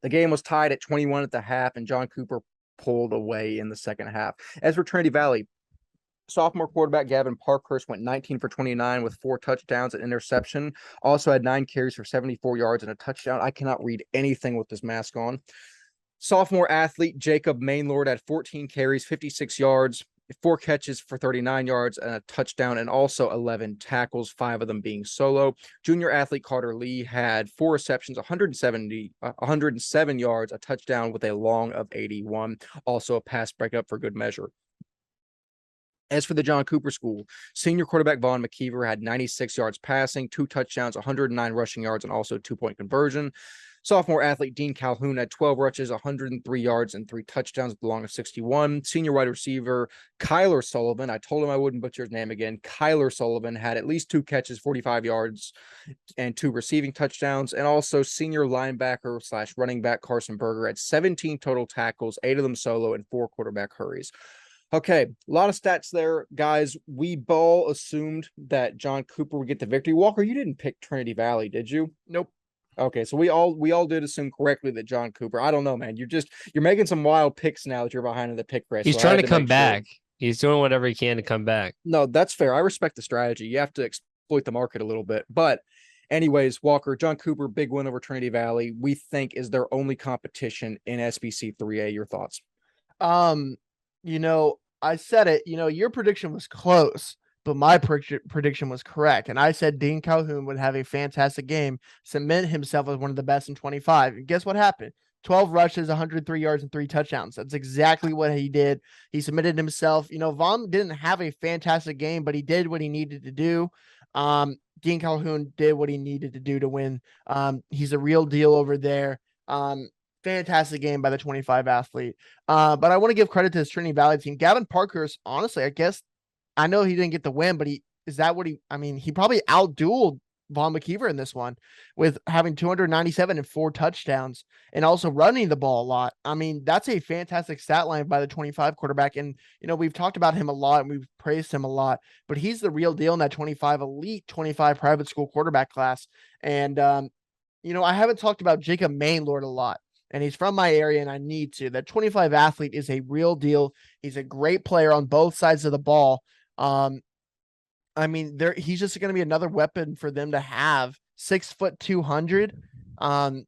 Speaker 1: the game was tied at 21 at the half, and John Cooper pulled away in the second half. As for Trinity Valley, sophomore quarterback Gavin Parkhurst went 19 for 29 with 4 touchdowns and interception. Also had 9 carries for 74 yards and a touchdown. I cannot read anything with this mask on. Sophomore athlete Jacob Mainlord had 14 carries, 56 yards, 4 catches for 39 yards and a touchdown, and also 11 tackles, 5 of them being solo. Junior athlete Carter Lee had 4 receptions, 107 yards, a touchdown with a long of 81, also a pass breakup for good measure. As for the John Cooper School, senior quarterback Vaughn McKeever had 96 yards passing, 2 touchdowns, 109 rushing yards, and also 2-point conversion. Sophomore athlete Dean Calhoun had 12 rushes, 103 yards, and 3 touchdowns with a long of 61. Senior wide receiver Kyler Sullivan, I told him I wouldn't butcher his name again. Kyler Sullivan had at least 2 catches, 45 yards, and 2 receiving touchdowns. And also senior linebacker / running back Carson Berger had 17 total tackles, 8 of them solo, and 4 quarterback hurries. Okay, a lot of stats there, guys. We all assumed that John Cooper would get the victory. Walker, you didn't pick Trinity Valley, did you?
Speaker 3: Nope.
Speaker 1: Okay, so we all did assume correctly that John Cooper. I don't know, man. You're making some wild picks now that you're behind in the pick race.
Speaker 2: He's
Speaker 1: so
Speaker 2: trying to come back. Sure. He's doing whatever he can to come back.
Speaker 1: No, that's fair. I respect the strategy. You have to exploit the market a little bit. But anyways, Walker, John Cooper, big win over Trinity Valley. We think is their only competition in SBC 3A. Your thoughts?
Speaker 3: I said it, your prediction was close, but my prediction was correct. And I said Dean Calhoun would have a fantastic game, cement himself as one of the best in 25. And guess what happened? 12 rushes, 103 yards, and 3 touchdowns. That's exactly what he did. He submitted himself. Vaughn didn't have a fantastic game, but he did what he needed to do. Dean Calhoun did what he needed to do to win. He's a real deal over there. Fantastic game by the 25 athlete. But I want to give credit to this Trinity Valley team. Gavin Parkhurst, honestly, I know he didn't get the win, but he probably outdueled Vaughn McKeever in this one with having 297 and 4 touchdowns and also running the ball a lot. That's a fantastic stat line by the 25 quarterback. And, we've talked about him a lot and we've praised him a lot, but he's the real deal in that 25 elite 25 private school quarterback class. And, I haven't talked about Jacob Mainlord a lot. And he's from my area, and I need to. That 25 athlete is a real deal. He's a great player on both sides of the ball. He's just going to be another weapon for them to have. 6 foot 200. He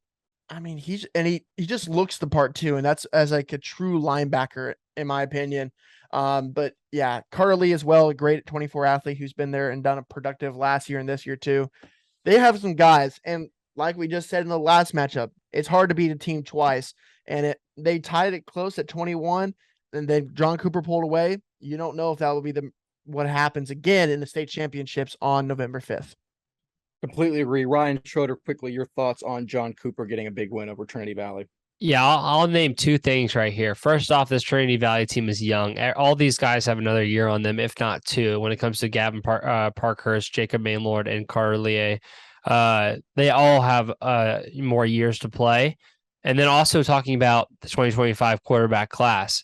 Speaker 3: just looks the part too, and that's as like a true linebacker in my opinion. But yeah, Carter Lee as well, a great 24 athlete who's been there and done a productive last year and this year too. They have some guys, and like we just said in the last matchup, it's hard to beat a team twice, and they tied it close at 21, and then John Cooper pulled away. You don't know if that will be what happens again in the state championships on November 5th.
Speaker 1: Completely agree. Ryan Schroeder, quickly, your thoughts on John Cooper getting a big win over Trinity Valley?
Speaker 2: Yeah, I'll name two things right here. First off, this Trinity Valley team is young. All these guys have another year on them, if not two, when it comes to Gavin Parkhurst, Jacob Mainlord, and Carter Lie. They all have more years to play. And then also talking about the 2025 quarterback class,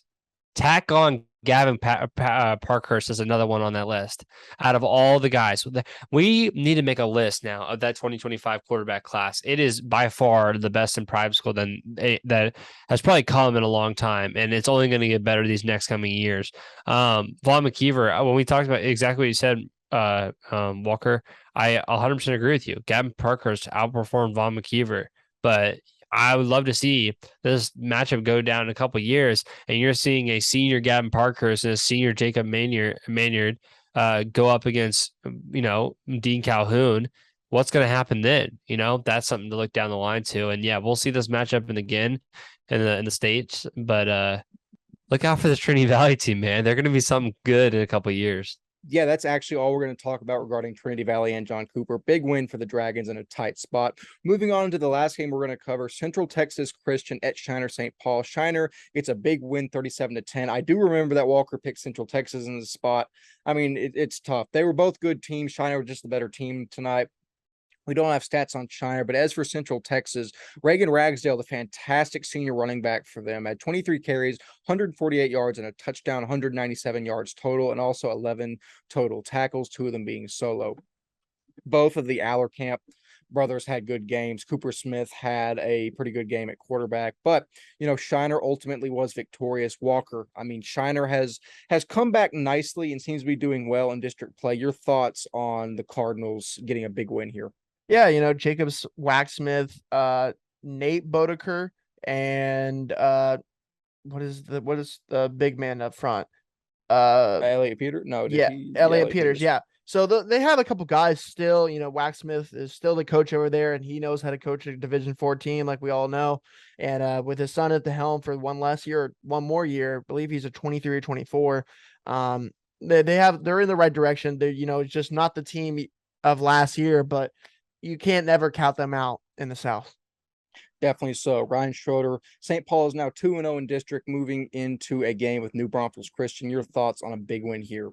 Speaker 2: tack on Gavin Parkhurst is another one on that list. Out of all the guys, we need to make a list now of that 2025 quarterback class. It is by far the best in private school that has probably come in a long time, and it's only going to get better these next coming years. Vaughn McKeever, when we talked about exactly what you said, Walker, I 100% agree with you. Gavin Parkhurst outperformed Vaughn McKeever, but I would love to see this matchup go down in a couple of years, and you're seeing a senior Gavin Parkhurst and a senior Jacob Maynard go up against, Dean Calhoun. What's going to happen then? That's something to look down the line to. And yeah, we'll see this matchup again in the States, but look out for the Trinity Valley team, man. They're going to be something good in a couple of years.
Speaker 1: Yeah, that's actually all we're going to talk about regarding Trinity Valley and John Cooper. Big win for the Dragons in a tight spot. Moving on to the last game we're going to cover, Central Texas Christian at Shiner St. Paul. Shiner gets a big win, 37-10. I do remember that Walker picked Central Texas in the spot. I mean, it's tough. They were both good teams. Shiner was just the better team tonight. We don't have stats on Shiner, but as for Central Texas, Reagan Ragsdale, the fantastic senior running back for them, had 23 carries, 148 yards, and a touchdown, 197 yards total, and also 11 total tackles, 2 of them being solo. Both of the Allerkamp brothers had good games. Cooper Smith had a pretty good game at quarterback, but Shiner ultimately was victorious. Walker, I mean, Shiner has come back nicely and seems to be doing well in district play. Your thoughts on the Cardinals getting a big win here?
Speaker 3: Yeah, Jacobs Waxsmith, Nate Bodeker, and what is the big man up front?
Speaker 1: Elliot Peters? No,
Speaker 3: Elliot Peters. Yeah. So they have a couple guys still. Waxsmith is still the coach over there, and he knows how to coach a Division IV team, like we all know. And with his son at the helm for one more year, I believe he's a 23 or 24. They're in the right direction. It's just not the team of last year, but you can't never count them out in the South.
Speaker 1: Definitely so. Ryan Schroeder, St. Paul is now 2-0 in district, moving into a game with New Braunfels Christian. Your thoughts on a big win here?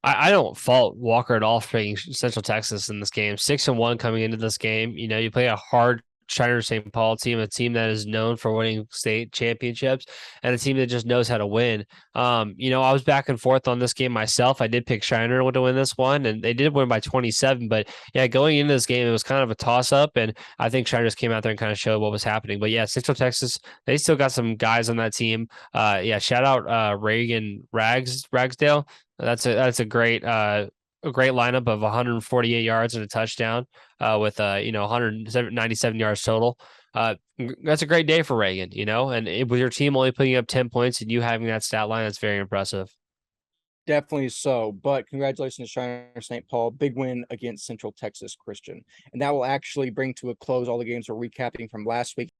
Speaker 2: I don't fault Walker at all for picking Central Texas in this game. 6-1 coming into this game. You play a hard Shiner St. Paul team, a team that is known for winning state championships, and a team that just knows how to win. I was back and forth on this game myself. I did pick Shiner to win this one, and they did win by 27. But yeah, going into this game, it was kind of a toss-up, and I think Shiner just came out there and kind of showed what was happening. But yeah, Central Texas, they still got some guys on that team. Shout out Reagan Ragsdale. That's a great lineup of 148 yards and a touchdown with 197 yards total. That's a great day for Reagan, and with your team only putting up 10 points and you having that stat line, that's very impressive.
Speaker 1: Definitely so, but congratulations to Shiner St. Paul. Big win against Central Texas Christian. And that will actually bring to a close all the games we're recapping from last week.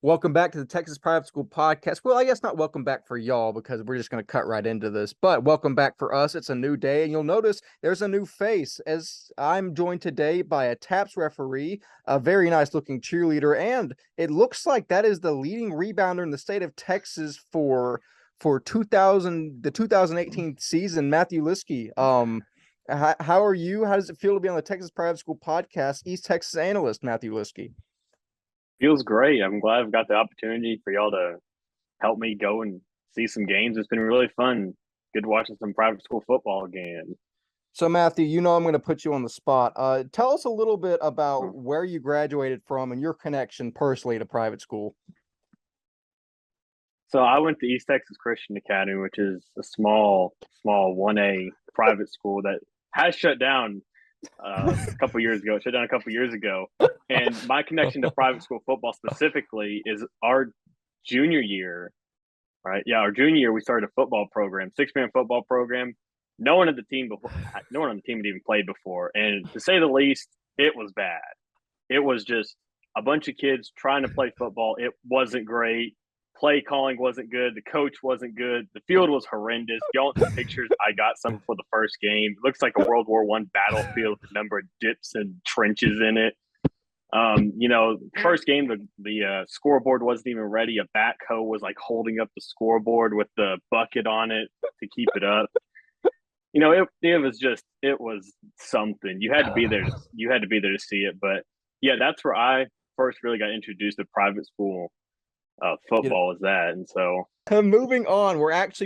Speaker 1: Welcome back to the Texas Private School Podcast. Well, I guess not welcome back for y'all because we're just going to cut right into this, but welcome back for us. It's a new day, and you'll notice there's a new face as I'm joined today by a TAPS referee, a very nice looking cheerleader, and it looks like that is the leading rebounder in the state of Texas for the 2018 season, Matthew Lieske. How are you? How does it feel to be on the Texas Private School Podcast, East Texas Analyst, Matthew Lieske?
Speaker 5: Feels great. I'm glad I've got the opportunity for y'all to help me go and see some games. It's been really fun. Good watching some private school football again.
Speaker 1: So, Matthew, I'm going to put you on the spot. Tell us a little bit about where you graduated from and your connection personally to private school.
Speaker 5: So I went to East Texas Christian Academy, which is a small 1A private school that has shut down a couple years ago. And my connection to private school football specifically is our junior year, right? Yeah, our junior year, we started a football program, 6-man football program. No one on the team had even played before. And to say the least, it was bad. It was just a bunch of kids trying to play football. It wasn't great. Play calling wasn't good. The coach wasn't good. The field was horrendous. Y'all want the pictures? I got some for the first game. It looks like a World War I battlefield with a number of dips and trenches in it. First game, the scoreboard wasn't even ready. A backhoe was like holding up the scoreboard with the bucket on it to keep it up. It was something. You had to be there. You had to be there to see it. But yeah, that's where I first really got introduced to private school football. Is that, and so
Speaker 1: moving on,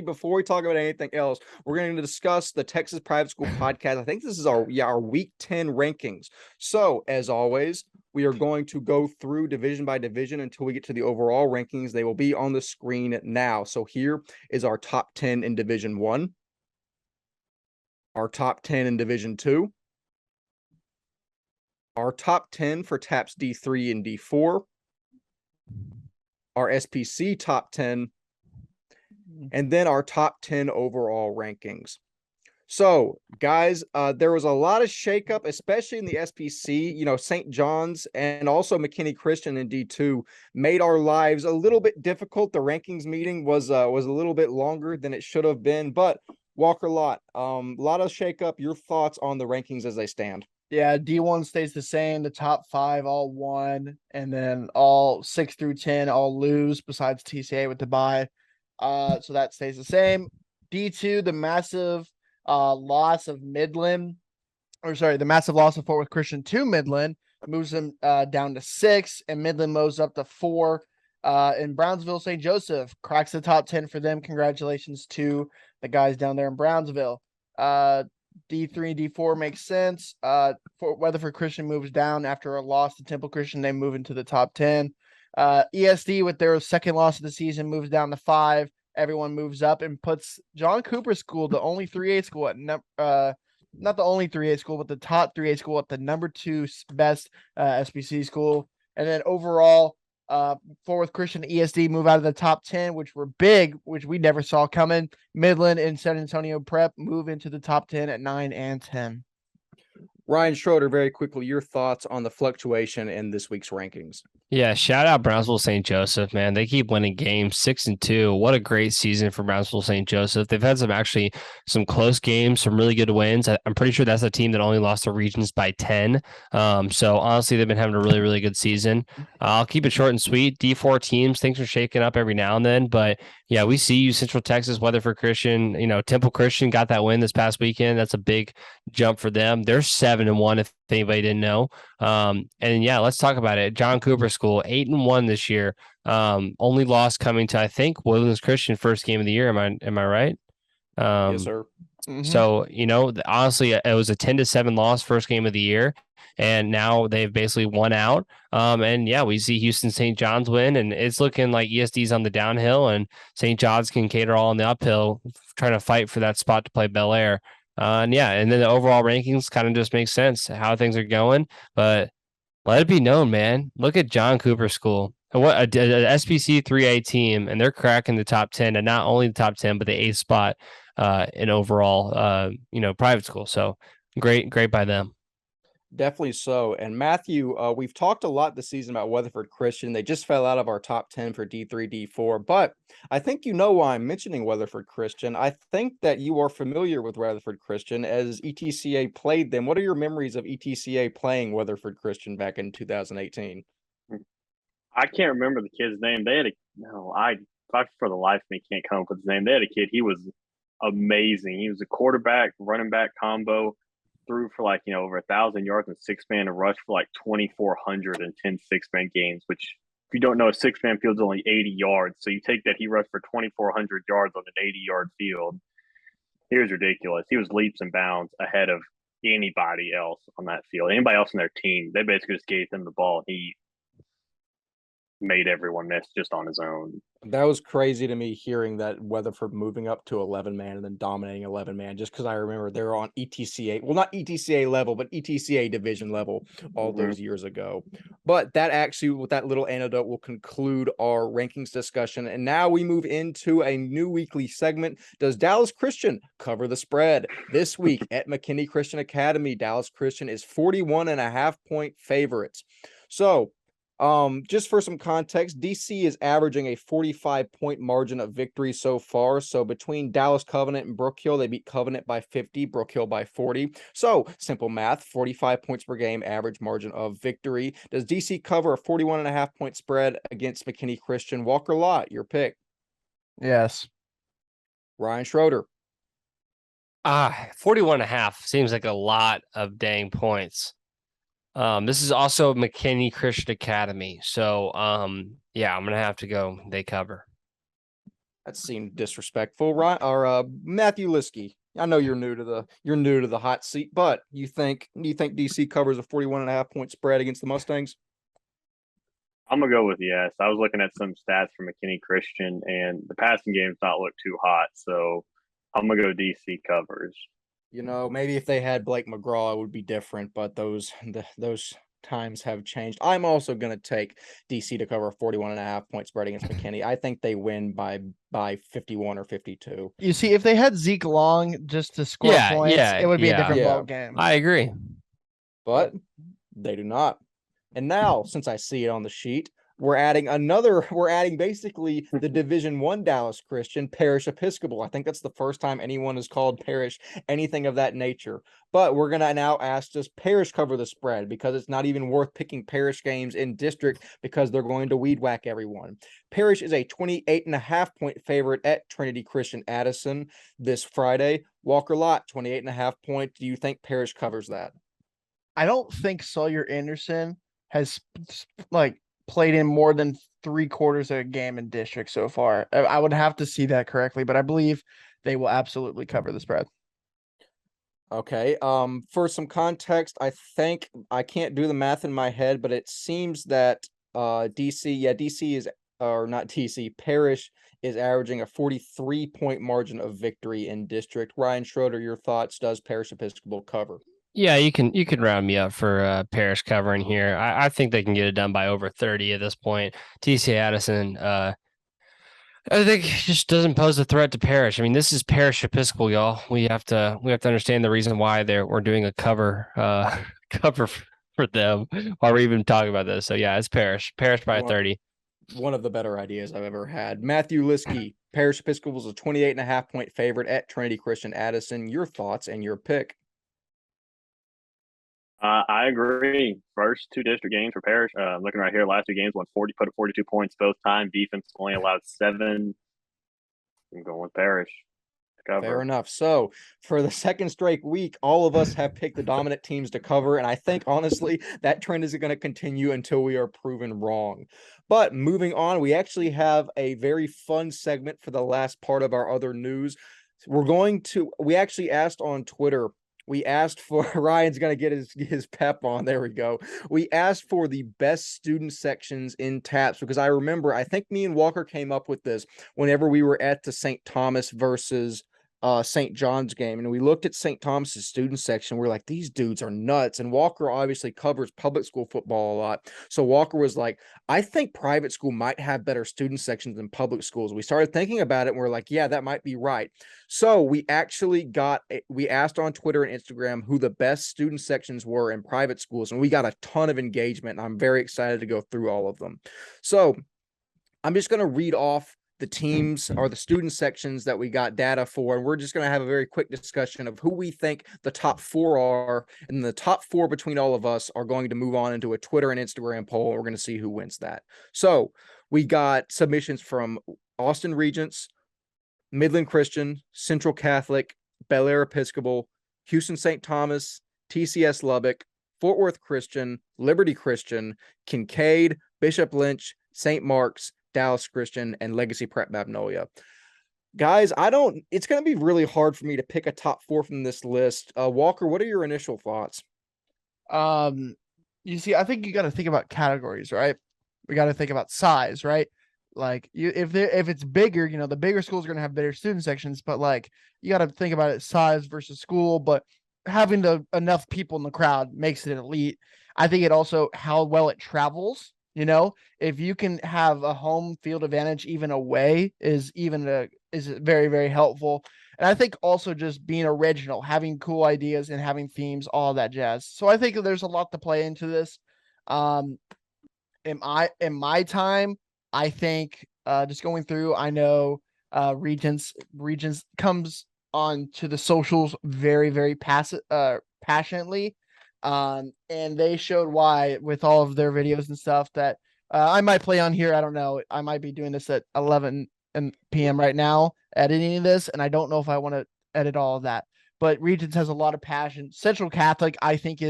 Speaker 1: before we talk about anything else, we're going to discuss the Texas Private School Podcast. I think this is our Week 10 rankings. So, as always, we are going to go through division by division until we get to the overall rankings. They will be on the screen now. So here is our top 10 in Division 1, our top 10 in Division 2, our top 10 for TAPS D3 and D4, our SPC top 10, and then our top 10 overall rankings. So, guys, there was a lot of shakeup, especially in the SPC. St. John's and also McKinney Christian in D2 made our lives a little bit difficult. The rankings meeting was a little bit longer than it should have been. But Walker Lott, a lot of shakeup. Your thoughts on the rankings as they stand?
Speaker 3: Yeah, D1 stays the same. The top 5 all won, and then all 6 through 10 all lose, besides TCA with the bye. So that stays the same. D2, the massive loss of Fort Worth Christian to Midland moves them down to 6, and Midland moves up to 4. And Brownsville St. Joseph cracks the top 10 for them. Congratulations to the guys down there in Brownsville. D3 and D4 makes sense. Fort Weatherford Christian moves down after a loss to Temple Christian. They move into the top 10. ESD, with their second loss of the season, moves down to 5. Everyone moves up and puts John Cooper School, the only 3A school at not the only 3A school, but the top 3A school, at the number 2 best SBC school. And then overall, Fort Worth Christian and ESD move out of the top 10, which were big, which we never saw coming. Midland and San Antonio Prep move into the top 10 at 9 and 10.
Speaker 1: Ryan Schroeder, very quickly, your thoughts on the fluctuation in this week's rankings?
Speaker 2: Yeah, shout out Brownsville St. Joseph, man. They keep winning games 6-2. What a great season for Brownsville St. Joseph. They've had some close games, some really good wins. I'm pretty sure that's a team that only lost the regions by 10. So honestly, they've been having a really, really good season. I'll keep it short and sweet. D4 teams, things are shaking up every now and then, but yeah, we see you, Central Texas, Weatherford Christian, Temple Christian got that win this past weekend. That's a big jump for them. They're 7-1 if anybody didn't know. And yeah, let's talk about it. John Cooper School, 8-1 this year. Only loss coming to, I think, Woodlands Christian first game of the year. Am I right?
Speaker 1: Yes, sir.
Speaker 3: Mm-hmm.
Speaker 2: So, honestly, it was a 10-7 loss first game of the year, and now they've basically won out. And yeah, we see Houston St. John's win, and it's looking like ESD's on the downhill, and St. John's Kinkaid are all on the uphill, trying to fight for that spot to play Bel Air. And then the overall rankings kind of just makes sense how things are going. But let it be known, man. Look at John Cooper School. What a SPC 3A team, and they're cracking the top 10, and not only the top 10, but the 8th spot in overall, private school. So great by them.
Speaker 1: Definitely so. And Matthew, we've talked a lot this season about Weatherford Christian. They just fell out of our top 10 for D3, D4, but I think you know why I'm mentioning Weatherford Christian. I think that you are familiar with Weatherford Christian as ETCA played them. What are your memories of ETCA playing Weatherford Christian back in 2018?
Speaker 5: I can't remember the kid's name. For the life of me can't come up with his name. They had a kid. He was amazing. He was a quarterback, running back combo. Threw for over 1,000 yards and 6-man, and rushed for 2,400 in 10 6-man games, which, if you don't know, a 6-man field's only 80 yards. So you take that, he rushed for 2,400 yards on an 80-yard field. He was ridiculous. He was leaps and bounds ahead of anybody else on that field. Anybody else on their team, they basically just gave him the ball. He made everyone miss just on his own.
Speaker 1: That was crazy to me, hearing that Weatherford moving up to 11-man and then dominating 11-man, just because I remember they were on ETCA, well, not ETCA level, but ETCA division level all those years ago. But that actually, with that little anecdote, will conclude our rankings discussion. And now we move into a new weekly segment. Does Dallas Christian cover the spread? This week at McKinney Christian Academy, Dallas Christian is 41.5-point favorites. So Just for some context, DC is averaging a 45-point margin of victory so far. So between Dallas Covenant and Brook Hill, they beat Covenant by 50, Brook Hill by 40. So simple math, 45 points per game, average margin of victory. Does DC cover a 41.5-point spread against McKinney Christian? Walker Lott, your pick.
Speaker 3: Yes.
Speaker 1: Ryan Schroeder.
Speaker 2: 41.5 seems like a lot of dang points. This is also McKinney Christian Academy. So, yeah, I'm going to have to go. They cover.
Speaker 1: That seemed disrespectful, right? Or Matthew Lieske. I know you're new to the hot seat, but you think DC covers a 41.5-point spread against the Mustangs?
Speaker 5: I'm gonna go with yes. I was looking at some stats from McKinney Christian, and the passing game's not look too hot, so I'm gonna go DC covers.
Speaker 1: You know, maybe if they had Blake McGraw, it would be different, but those times have changed. I'm also going to take DC to cover a 41.5-point spread against McKinney. I think they win by 51 or 52.
Speaker 3: You see, if they had Zeke Long just to score points, it would be a different ball game.
Speaker 2: I agree.
Speaker 1: But they do not. And now, since I see it on the sheet, we're adding basically the Division I Dallas Christian, Parish Episcopal. I think that's the first time anyone has called Parish anything of that nature. But we're going to now ask, does Parish cover the spread? Because it's not even worth picking Parish games in district because they're going to weed whack everyone. Parish is a 28.5-point favorite at Trinity Christian Addison this Friday. Walker Lott, 28.5 points. Do you think Parish covers that?
Speaker 3: I don't think Sawyer Anderson has played in more than 3/4 of a game in district so far. I would have to see that correctly, but I believe they will absolutely cover the spread.
Speaker 1: Okay. For some context, I think I can't do the math in my head, but it seems that DC is, or not DC, Parish is averaging a 43-point margin of victory in district. Ryan Schroeder, your thoughts? Does Parish Episcopal cover?
Speaker 2: Yeah, you can round me up for Parish covering here. I think they can get it done by over 30 at this point. TC Addison, I think just doesn't pose a threat to Parish. I mean, this is Parish Episcopal, y'all. We have to understand the reason why we're doing a cover for them while we're even talking about this. So yeah, it's Parish by 30.
Speaker 1: One of the better ideas I've ever had. Matthew Lieske, Parish Episcopal is a 28.5-point favorite at Trinity Christian Addison. Your thoughts and your pick?
Speaker 5: I agree. First two district games for Parish. I'm looking right here. Last two games, put up 42 points both time. Defense only allowed 7. I'm going with Parish. Cover.
Speaker 1: Fair enough. So for the second straight week, all of us have picked the dominant teams to cover. And I think, honestly, that trend is going to continue until we are proven wrong. But moving on, we actually have a very fun segment for the last part of our other news. We actually asked on Twitter. We asked for Ryan's going to get his pep on. There we go. We asked for the best student sections in TAPS because I think me and Walker came up with this whenever we were at the St. Thomas versus St. John's game, and we looked at St. Thomas's student section. We're like, these dudes are nuts. And Walker obviously covers public school football a lot. So Walker was like, I think private school might have better student sections than public schools. We started thinking about it and we're like, yeah, that might be right. So we asked on Twitter and Instagram who the best student sections were in private schools, and we got a ton of engagement. And I'm very excited to go through all of them. So I'm just going to read off the teams or the student sections that we got data for, and we're just going to have a very quick discussion of who we think the top 4 are, and the top 4 between all of us are going to move on into a Twitter and Instagram poll, and we're going to see who wins that. So we got submissions from Austin Regents, Midland Christian, Central Catholic, Bel Air Episcopal, Houston St. Thomas, TCS Lubbock, Fort Worth Christian, Liberty Christian, Kinkaid, Bishop Lynch, St. Mark's, Dallas Christian, and Legacy Prep Magnolia. Guys, it's going to be really hard for me to pick a top 4 from this list. Walker, what are your initial thoughts?
Speaker 3: You see, I think you got to think about categories, right? We got to think about size, right? Like if it's bigger, the bigger schools are going to have better student sections, but like you got to think about it size versus school, but having enough people in the crowd makes it elite. I think it also how well it travels. If you can have a home field advantage even away is very, very helpful. And I think also just being original, having cool ideas and having themes, all that jazz. So I think there's a lot to play into this. in my time, I think just going through, I know Regents comes on to the socials very, very passionately. And they showed why with all of their videos and stuff that I might play on here. I don't know. I might be doing this at 11 p.m. right now, editing this, and I don't know if I want to edit all of that. But Regents has a lot of passion. Central Catholic, I think,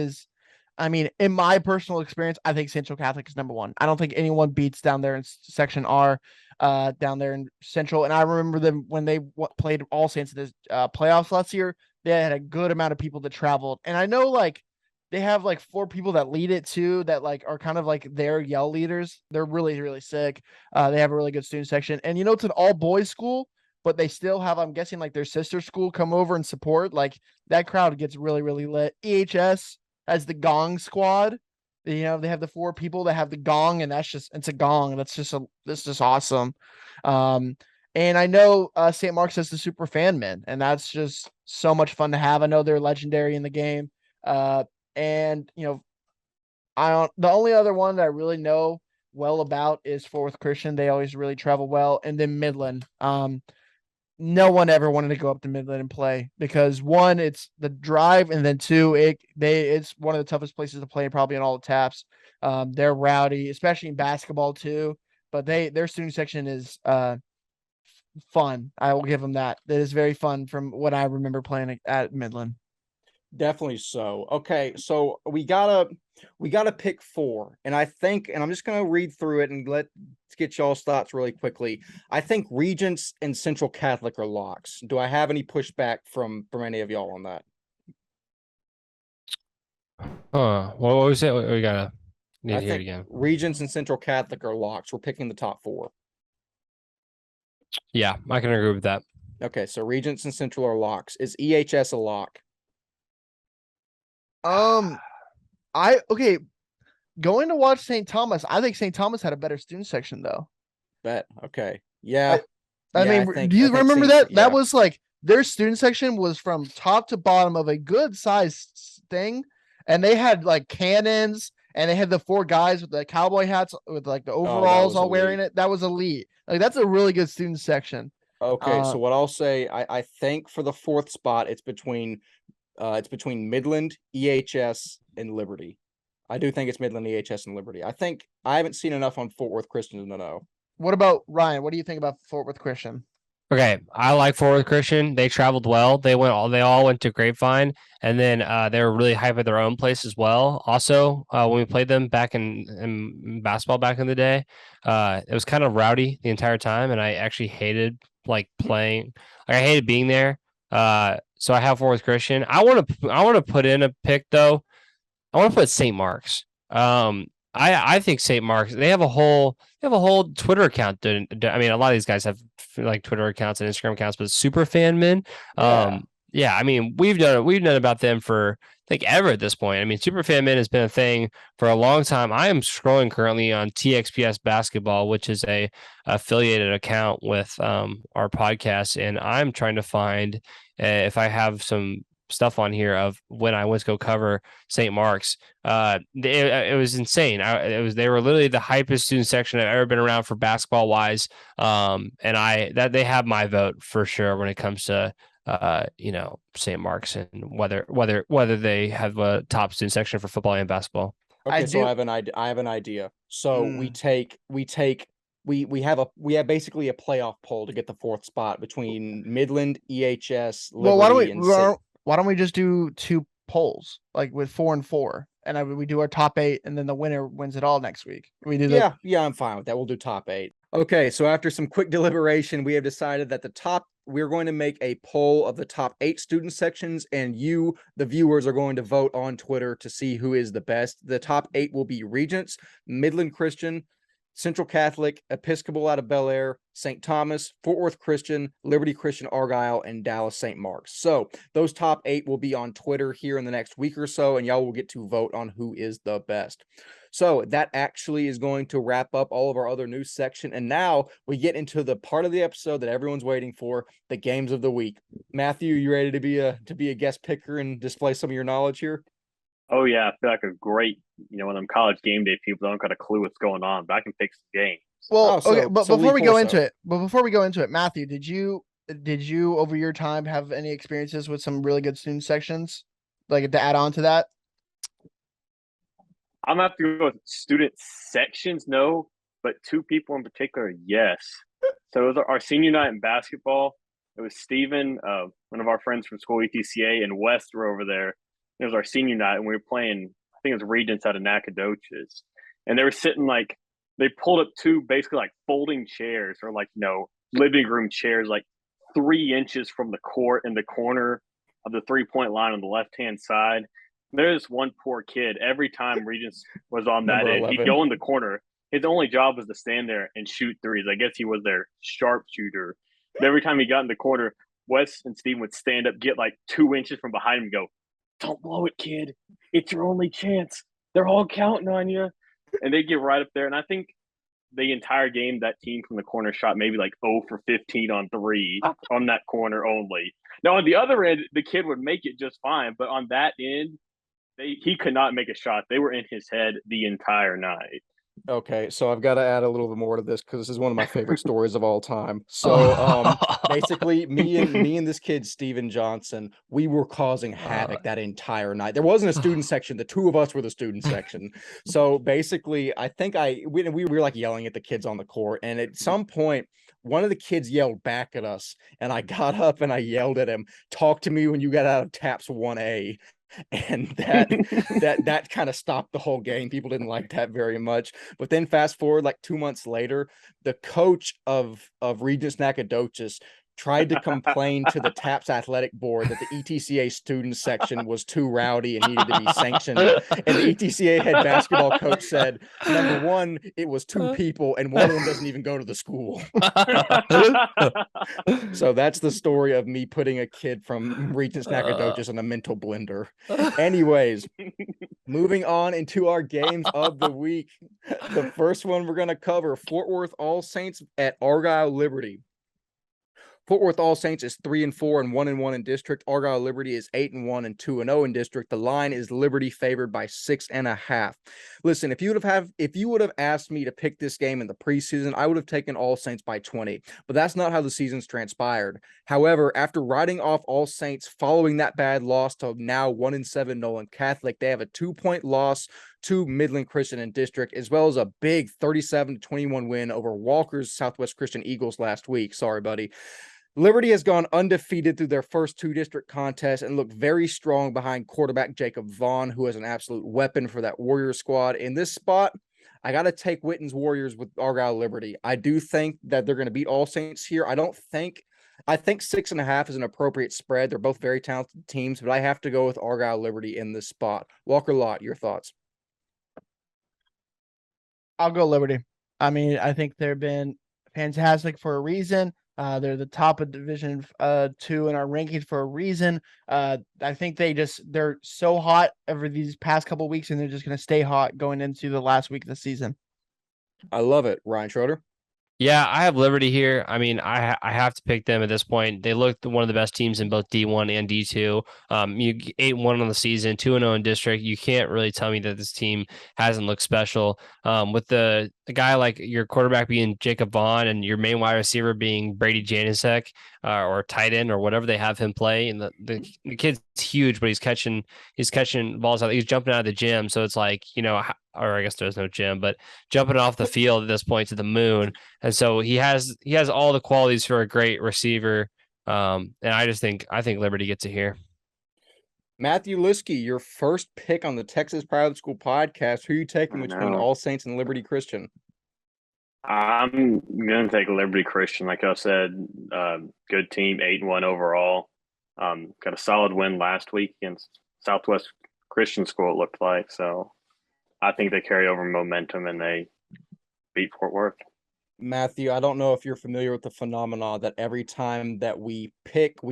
Speaker 3: I mean, in my personal experience, I think Central Catholic is number one. I don't think anyone beats down there in Section R, down there in Central. And I remember them when they played All Saints in the playoffs last year. They had a good amount of people that traveled, and I know like they have like 4 people that lead it too, that like are kind of like their yell leaders. They're really, really sick. They have a really good student section, and it's an all boys school, but they still have, I'm guessing, like their sister school come over and support. Like that crowd gets really, really lit. EHS as the gong squad. They have the 4 people that have the gong, and it's a gong. That's just awesome. And I know St. Mark's has the super fan men, and that's just so much fun to have. I know they're legendary in the game. And the only other one that I really know well about is Fort Worth Christian. They always really travel well. And then Midland. No one ever wanted to go up to Midland and play because 1, it's the drive, and then 2, it's one of the toughest places to play probably in all the taps. They're rowdy, especially in basketball too. But their student section is fun. I will give them that. That is very fun from what I remember playing at Midland.
Speaker 1: Definitely so. Okay, so we gotta pick 4, and I'm just gonna read through it and let's get y'all's thoughts really quickly. I think Regents and Central Catholic are locks. Do I have any pushback from any of y'all on that?
Speaker 2: What was it? We gotta need
Speaker 1: I
Speaker 2: to hear it
Speaker 1: think
Speaker 2: again.
Speaker 1: Regents and Central Catholic are locks. We're picking the top 4.
Speaker 2: Yeah, I can agree with that.
Speaker 1: Okay, so Regents and Central are locks. Is EHS a lock?
Speaker 3: Going to watch St. Thomas. I think St. Thomas had a better student section though.
Speaker 1: Bet. Okay. Yeah.
Speaker 3: I
Speaker 1: Yeah,
Speaker 3: mean, do you remember that? That was like their student section was from top to bottom of a good size thing, and they had like cannons, and they had the 4 guys with the cowboy hats with like the overalls all wearing it. That was elite. Like that's a really good student section.
Speaker 1: Okay, so what I'll say, I think for the 4th spot, it's between Midland, EHS, and Liberty. I do think it's Midland, EHS, and Liberty. I haven't seen enough on Fort Worth Christian to know.
Speaker 3: What about Ryan? What do you think about Fort Worth Christian?
Speaker 2: Okay, I like Fort Worth Christian. They traveled well. They all went to Grapevine, and then they were really hype at their own place as well. Also, when we played them back in basketball back in the day, it was kind of rowdy the entire time, and I actually hated playing. Like I hated being there. So I have Fort Worth Christian. I want to put in a pick though. I want to put St. Mark's. I think St. Mark's, they have a whole Twitter account. I mean, a lot of these guys have like Twitter accounts and Instagram accounts, but super fan men. Yeah, I mean, we've known about them for like ever at this point. I mean, super fan men has been a thing for a long time. I am scrolling currently on TXPS Basketball, which is a affiliated account with our podcast, and I'm trying to find if I have some stuff on here of when I went to go cover St. Mark's. It was insane. They were literally the hypest student section I've ever been around for basketball wise. And they have my vote for sure when it comes to St. Mark's and whether they have a top student section for football and basketball.
Speaker 1: Okay, so I have an idea. So we have basically a playoff poll to get the 4th spot between Midland, EHS, Liberty,
Speaker 3: why don't we just do 2 polls, like with 4 and 4, and we do our top 8, and then the winner wins it all next week.
Speaker 1: Yeah, I'm fine with that. We'll do top 8. Okay, so after some quick deliberation, we have decided that we're going to make a poll of the top 8 student sections, and you, the viewers, are going to vote on Twitter to see who is the best. The top 8 will be Regents, Midland Christian, Central Catholic, Episcopal out of Bel Air, St. Thomas, Fort Worth Christian, Liberty Christian Argyle, and Dallas St. Mark's. So those top 8 will be on Twitter here in the next week or so, and y'all will get to vote on who is the best. So that actually is going to wrap up all of our other news section. And now we get into the part of the episode that everyone's waiting for, the games of the week. Matthew, you ready to be a guest picker and display some of your knowledge here?
Speaker 5: Oh yeah, I feel like a great, one of them college game day people don't got a clue what's going on, but I can pick some games.
Speaker 3: Well,
Speaker 1: Oh,
Speaker 3: okay,
Speaker 1: so
Speaker 3: but
Speaker 1: so
Speaker 3: before
Speaker 1: Lee
Speaker 3: we go
Speaker 1: Corso.
Speaker 3: into it, Matthew, did you over your time have any experiences with some really good student sections, like to add on to that?
Speaker 5: I'm gonna have to go with student sections, no, but two people in particular, yes. So it was our senior night in basketball. It was Steven, one of our friends from school, ETCA, and Wes were over there. It was our senior night, and we were playing, I think it was Regents out of Nacogdoches. And they were sitting they pulled up two basically like folding chairs or living room chairs, like 3 inches from the court in the corner of the 3-point line on the left hand side. There's one poor kid. Every time Regents was on that
Speaker 1: Number
Speaker 5: end, he'd
Speaker 1: 11.
Speaker 5: go in the corner. His only job was to stand there and shoot threes. I guess he was their sharpshooter. But every time he got in the corner, Wes and Steve would stand up, get like 2 inches from behind him, and go, "Don't blow it, kid. It's your only chance. They're all counting on you." And they'd get right up there. And I think the entire game, that team from the corner shot maybe like 0 for 15 on three on that corner only. Now, on the other end, the kid would make it just fine. But on that end, he could not make a shot. They were in his head the entire night.
Speaker 1: Okay, so I've got to add a little bit more to this because this is one of my favorite stories of all time. So, basically, me and this kid Steven Johnson, we were causing havoc that entire night. There wasn't a student section; the two of us were the student section. So basically, I think we were like yelling at the kids on the court, and at some point, one of the kids yelled back at us, and I got up and I yelled at him, "Talk to me when you get out of TAPS 1A." And that kind of stopped the whole game. People didn't like that very much. But then fast forward like 2 months later, the coach of Regents Nacogdoches tried to complain to the TAPS athletic board that the ETCA student section was too rowdy and needed to be sanctioned. And the ETCA head basketball coach said, number one, it was two people, and one of them doesn't even go to the school. So that's the story of me putting a kid from Regents Nacogdoches in a mental blender. Anyways, moving on into our games of the week. The first one we're going to cover, Fort Worth All Saints at Argyle Liberty. Fort Worth All Saints is 3-4 and 1-1 in district. Argyle Liberty is 8-1 and 2-0 in district. The line is Liberty favored by 6.5. Listen, if you would have asked me to pick this game in the preseason, I would have taken All Saints by 20. But that's not how the season's transpired. However, after writing off All Saints following that bad loss to now 1-7 Nolan Catholic, they have a 2-point loss to Midland Christian in district, as well as a big 37-21 win over Walker's Southwest Christian Eagles last week. Sorry, buddy. Liberty has gone undefeated through their first two district contests and looked very strong behind quarterback Jacob Vaughn, who is an absolute weapon for that Warriors squad. In this spot, I got to take Witten's Warriors with Argyle Liberty. I do think that they're going to beat All Saints here. I think 6.5 is an appropriate spread. They're both very talented teams, but I have to go with Argyle Liberty in this spot. Walker Lott, your thoughts?
Speaker 3: I'll go Liberty. I mean, I think they've been fantastic for a reason. They're the top of Division 2 in our rankings for a reason. I think they're so hot over these past couple of weeks, and they're just going to stay hot going into the last week of the season.
Speaker 1: I love it. Ryan Schroeder?
Speaker 2: Yeah, I have Liberty here. I mean, I have to pick them at this point. They look one of the best teams in both D1 and D2. You 8-1 on the season, 2-0 in district. You can't really tell me that this team hasn't looked special. With the guy like your quarterback being Jacob Vaughn and your main wide receiver being Brady Janisek or tight end or whatever they have him play. And the kid's huge, but he's catching balls out. He's jumping out of the gym. So it's like, or I guess there's no gym, but jumping off the field at this point to the moon. And so he has all the qualities for a great receiver. And I think Liberty gets it here.
Speaker 1: Matthew Lieske, your first pick on the Texas Private School podcast. Who are you taking between All Saints and Liberty Christian?
Speaker 5: I'm going to take Liberty Christian. Like I said, good team, 8-1 overall. Got a solid win last week against Southwest Christian School, it looked like. So I think they carry over momentum and they beat Fort Worth.
Speaker 1: Matthew, I don't know if you're familiar with the phenomenon that every time that we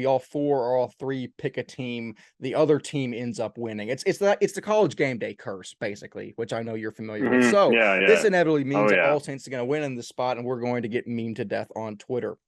Speaker 1: all four or all three pick a team, the other team ends up winning. It's the college game day curse, basically, which I know you're familiar with. So this inevitably means that All Saints are going to win in this spot, and we're going to get memed to death on Twitter.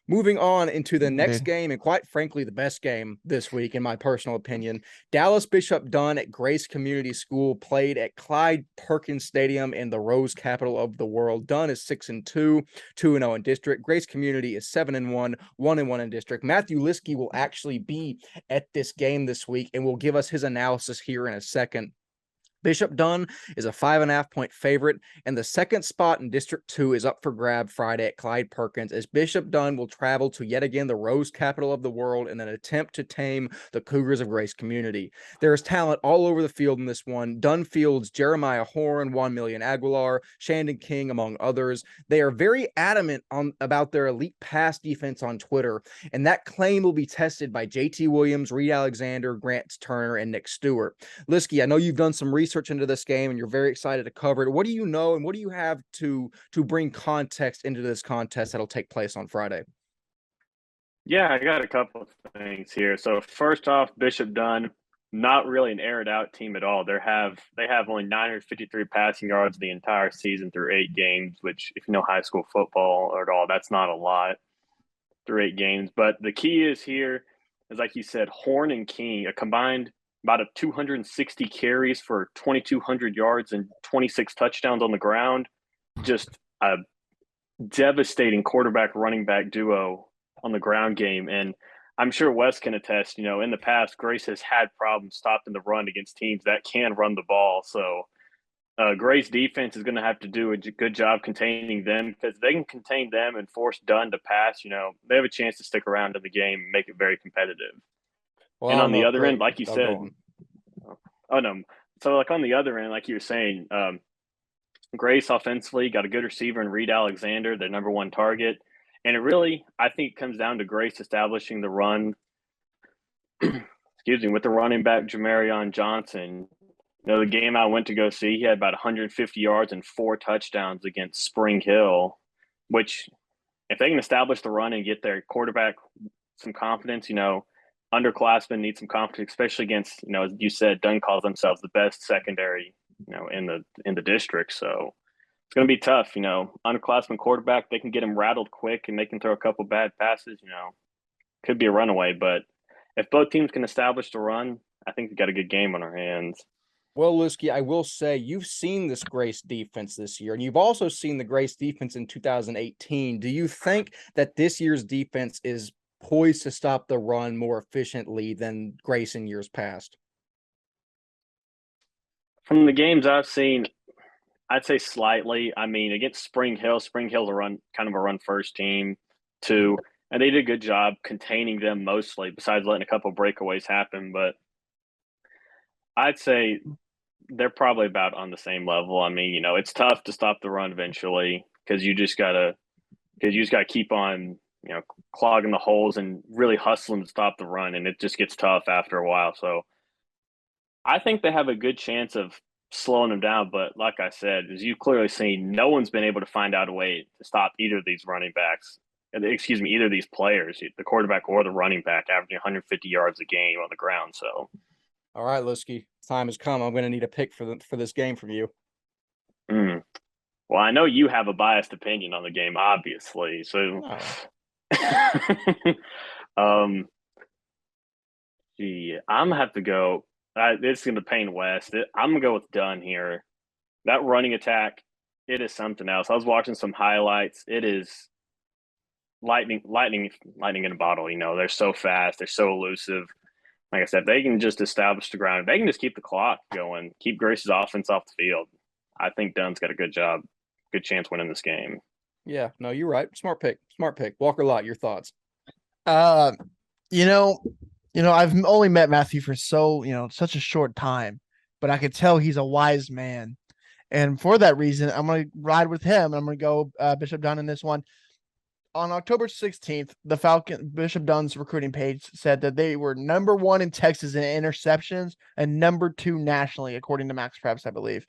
Speaker 1: Moving on into the next
Speaker 3: Indeed.
Speaker 1: game, and quite frankly, the best game this week, in my personal opinion. Dallas Bishop Dunne at Grace Community School played at Clyde Perkins Stadium in the Rose capital of the world. Dunne is 6-2, 2-0 in district. Grace Community is 7-1, 1-1 in district. Matthew Lieske will actually be at this game this week and will give us his analysis here in a second. Bishop Dunne is a 5.5-point favorite, and the second spot in District 2 is up for grab Friday at Clyde Perkins, as Bishop Dunne will travel to yet again the Rose capital of the world in an attempt to tame the Cougars of Grace Community. There is talent all over the field in this one. Dunne fields Jeremiah Horn, 1 Million Aguilar, Shandon King, among others. They are very adamant about their elite pass defense on Twitter, and that claim will be tested by JT Williams, Reed Alexander, Grant Turner, and Nick Stewart. Lieske, I know you've done some research into this game and you're very excited to cover it. What do you know and what do you have to bring context into this contest that'll take place on Friday?
Speaker 5: Yeah, I got a couple of things here. So first off, Bishop Dunne, not really an aired out team at all. They have only 953 passing yards the entire season through 8 games, which if you know high school football at all, that's not a lot through 8 games. But the key is here is, like you said, Horn and King, a combined about 260 carries for 2,200 yards and 26 touchdowns on the ground. Just a devastating quarterback running back duo on the ground game. And I'm sure Wes can attest, in the past, Grace has had problems stopping the run against teams that can run the ball. So Grace defense is going to have to do a good job containing them, because they can contain them and force Dunne to pass. They have a chance to stick around in the game and make it very competitive.
Speaker 1: Well,
Speaker 5: and on the other end, like you said, so like on the other end, like you were saying, Grace offensively got a good receiver in Reed Alexander, their number 1 target. And it really, I think, comes down to Grace establishing the run, with the running back Jamarion Johnson. The game I went to go see, he had about 150 yards and 4 touchdowns against Spring Hill, which if they can establish the run and get their quarterback some confidence, underclassmen need some confidence, especially against, as you said, Dunne calls themselves the best secondary, in the district. So it's going to be tough. Underclassmen quarterback, they can get him rattled quick and they can throw a couple bad passes. Could be a runaway. But if both teams can establish the run, I think we got a good game on our hands.
Speaker 1: Well, Lieske, I will say you've seen this Grace defense this year, and you've also seen the Grace defense in 2018. Do you think that this year's defense is poised to stop the run more efficiently than Grace in years past?
Speaker 5: From the games I've seen, I'd say slightly. I mean, against Spring Hill's a run first team too, and they did a good job containing them mostly, besides letting a couple breakaways happen. But I'd say they're probably about on the same level. I mean, it's tough to stop the run eventually, because you just gotta keep on, clogging the holes and really hustling to stop the run, and it just gets tough after a while. So I think they have a good chance of slowing them down. But like I said, as you've clearly seen, no one's been able to find out a way to stop either of these either of these players, the quarterback or the running back, averaging 150 yards a game on the ground. So,
Speaker 1: all right, Lieske, time has come. I'm going to need a pick for this game from you.
Speaker 5: Well, I know you have a biased opinion on the game, obviously. So, I'm gonna have to go. It's going to pain West. I'm going to go with Dunne here. That running attack, it is something else. I was watching some highlights. It is lightning in a bottle. They're so fast. They're so elusive. Like I said, they can just establish the ground. They can just keep the clock going, keep Grace's offense off the field. I think Dunne's got a good chance winning this game.
Speaker 1: Yeah, no, you're right. Smart pick. Walker Lott, your thoughts?
Speaker 3: I've only met Matthew for such a short time, but I could tell he's a wise man. And for that reason, I'm going to ride with him. And I'm going to go Bishop Dunne in this one. On October 16th, Bishop Dunne's recruiting page said that they were number 1 in Texas in interceptions and number 2 nationally, according to Max Preps, I believe.